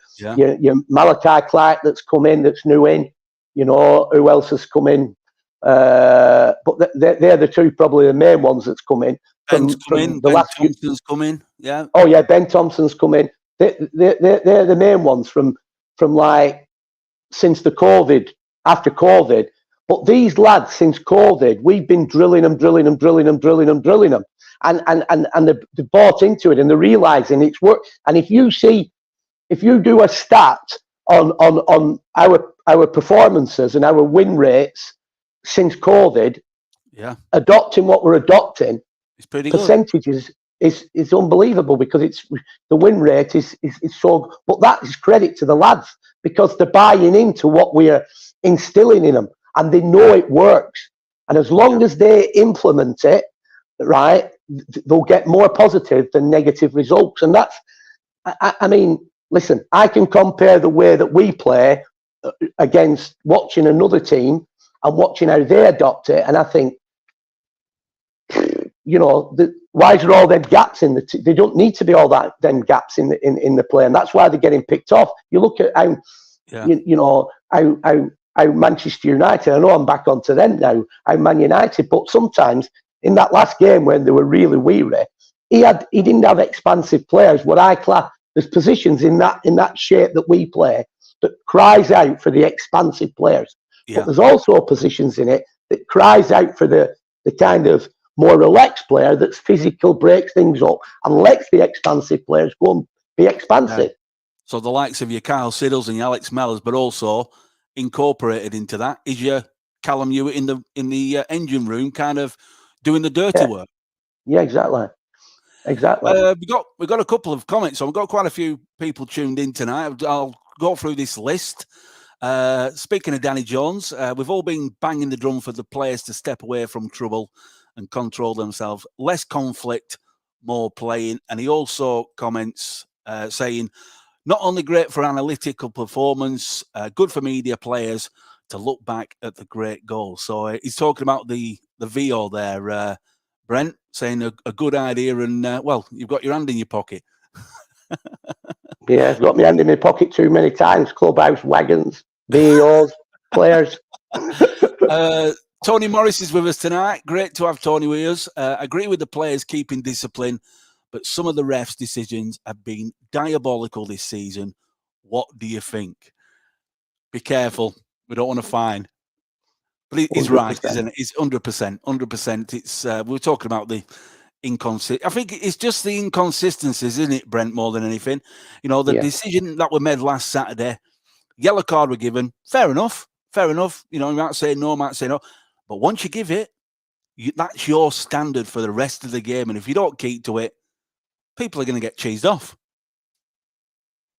Malachi Clark that's come in, that's new in. Who else has come in? But they're the two probably the main ones that's come in. Ben Thompson's come in. Yeah. Oh yeah, Ben Thompson's come in. They're the main ones from since the COVID, after COVID. But these lads, since COVID, we've been drilling them. And they've bought into it, and they're realising it's work. And if you do a stat on our performances and our win rates since COVID, adopting what we're adopting, it's pretty percentages good. Is unbelievable, because it's the win rate is so. But that is credit to the lads, because they're buying into what we are instilling in them, and they know it works. And as long as they implement it, right, they'll get more positive than negative results. And that's, I mean, listen, I can compare the way that we play against watching another team and watching how they adopt it, and I think, why is there all them gaps in the? They don't need to be all them gaps in the play, and that's why they're getting picked off. You look at how how Manchester United. I know I'm back onto them now. How Man United, but sometimes in that last game when they were really weary, he didn't have expansive players. What I class, there's positions in that shape that we play that cries out for the expansive players. Yeah. But there's also positions in it that cries out for the kind of more relaxed player that's physical, breaks things up, and lets the expansive players go and be expansive. Yeah. So the likes of your Kyle Siddles and your Alex Mellors, but also incorporated into that is your Callum Hewitt in the engine room, kind of doing the dirty work. Yeah, exactly. Exactly. We got a couple of comments, so we've got quite a few people tuned in tonight. I'll go through this list. Speaking of Danny Jones, we've all been banging the drum for the players to step away from trouble and control themselves. Less conflict, more playing. And he also comments saying, not only great for analytical performance, good for media players to look back at the great goal. So he's talking about the VO there, Brent, saying a good idea. And, well, you've got your hand in your pocket. Yeah, I've got my hand in my pocket too many times. Clubhouse, wagons, VOs, players. Tony Morris is with us tonight. Great to have Tony with us. Agree with the players keeping discipline, but some of the refs' decisions have been diabolical this season. What do you think? Be careful. We don't want to fine. But he's 100%. Right, isn't it? It's 100%. 100%. It's we're talking about the inconsistent. I think it's just the inconsistencies, isn't it, Brent, more than anything? The decision that were made last Saturday, yellow card were given. Fair enough. You might say no, might say no. But once you give it, that's your standard for the rest of the game. And if you don't keep to it, people are going to get cheesed off.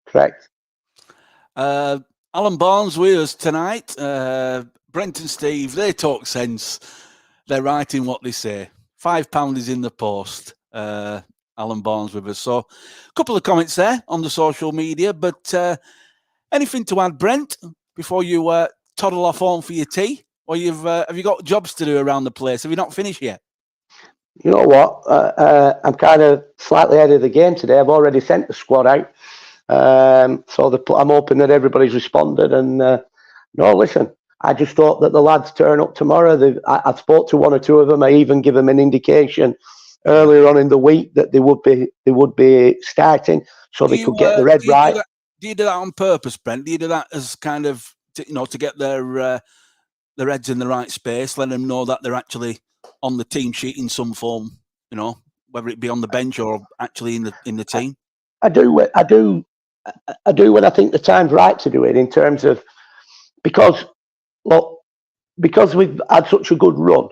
Correct. Alan Barnes with us tonight. Brent and Steve, they talk sense. They're writing what they say. £5 is in the post. Alan Barnes with us. So a couple of comments there on the social media. But anything to add, Brent, before you toddle off home for your tea? Or have you got jobs to do around the place? Have you not finished yet? You know what? I'm kind of slightly ahead of the game today. I've already sent the squad out. So I'm hoping that everybody's responded. And no, listen, I just thought that the lads turn up tomorrow. I spoke to one or two of them. I even give them an indication earlier on in the week that they would be starting, so they could get the red right. Do you do that on purpose, Brent? Do you do that as kind of to get their heads in the right space, let them know that they're actually on the team sheet in some form, whether it be on the bench or actually in the team? I do when I think the time's right to do it, in terms of because we've had such a good run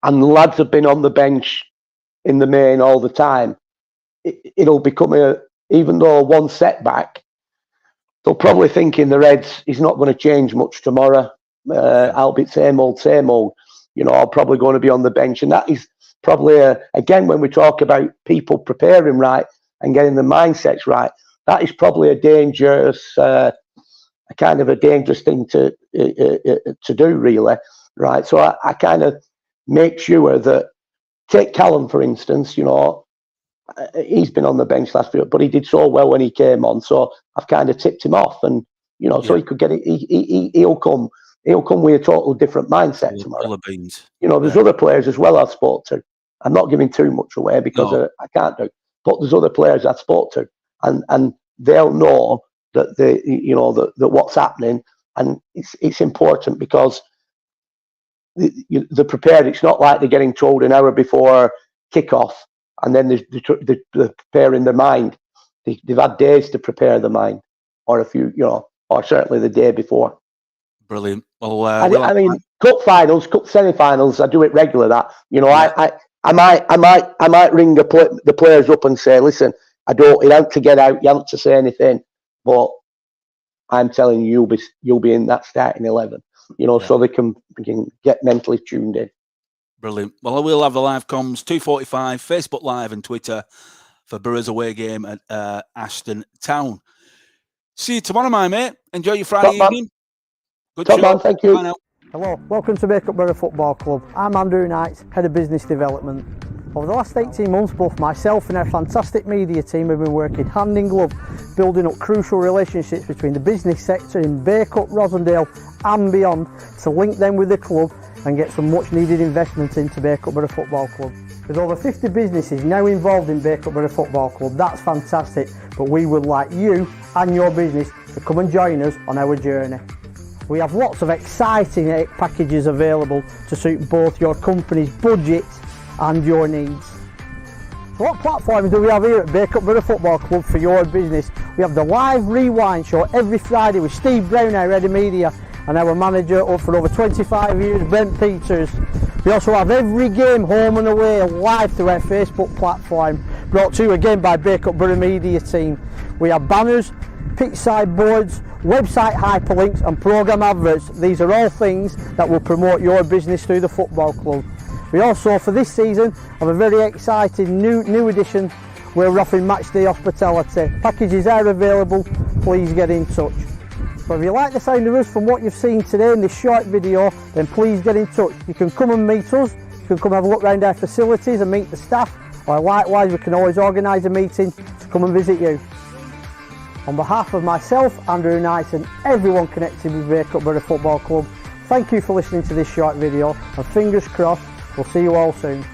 and the lads have been on the bench in the main all the time. It'll become even though one setback, they'll probably think in their heads he's not going to change much tomorrow. I'll be same old. I'm probably going to be on the bench, and that is probably again, when we talk about people preparing right and getting the mindsets right, that is probably a dangerous thing to do, really, right? So I kind of make sure that, take Callum for instance, he's been on the bench last year, but he did so well when he came on, so I've kind of tipped him off, and so he could get it. He'll come with a total different mindset tomorrow. There's other players as well I've spoke to. I'm not giving too much away because I can't do. But there's other players I've spoke to, and they'll know that that what's happening, and it's important because they're prepared. It's not like they're getting told an hour before kickoff, and then they're preparing their mind. They've had days to prepare their mind, or a few, or certainly the day before. Brilliant. Well, I mean, cup finals, cup semi-finals, I do it regular. That I might ring the players up and say, listen, you have to get out, you haven't to say anything, but I'm telling you, you'll be in that starting 11. So they can get mentally tuned in. Brilliant. Well, I will have the live comms 2:45 Facebook Live and Twitter for Borough's away game at Ashton Town. See you tomorrow, my mate. Enjoy your Friday evening. Good show. Man, thank you. Bye now. Hello, welcome to Bacup Borough Football Club. I'm Andrew Knights, Head of Business Development. Over the last 18 months, both myself and our fantastic media team have been working hand in glove, building up crucial relationships between the business sector in Bacup, Rosendale and beyond to link them with the club and get some much needed investment into Bacup Borough Football Club. There's over 50 businesses now involved in Bacup Borough Football Club. That's fantastic, but we would like you and your business to come and join us on our journey. We have lots of exciting packages available to suit both your company's budget and your needs. So what platforms do we have here at Bacup Borough Football Club for your business? We have the live rewind show every Friday with Steve Brown, our head of media, and our manager up for over 25 years, Brent Peters. We also have every game home and away live through our Facebook platform, brought to you again by Bacup Borough Media team. We have banners, pitch side boards, website hyperlinks and programme adverts. These are all things that will promote your business through the football club. We also, for this season, have a very exciting new edition where we're offering match day hospitality. Packages are available, please get in touch. So if you like the sound of us from what you've seen today in this short video, then please get in touch. You can come and meet us, you can come have a look around our facilities and meet the staff, or likewise we can always organise a meeting to come and visit you. On behalf of myself, Andrew Knight, and everyone connected with Bacup Borough Football Club, thank you for listening to this short video, and fingers crossed we'll see you all soon.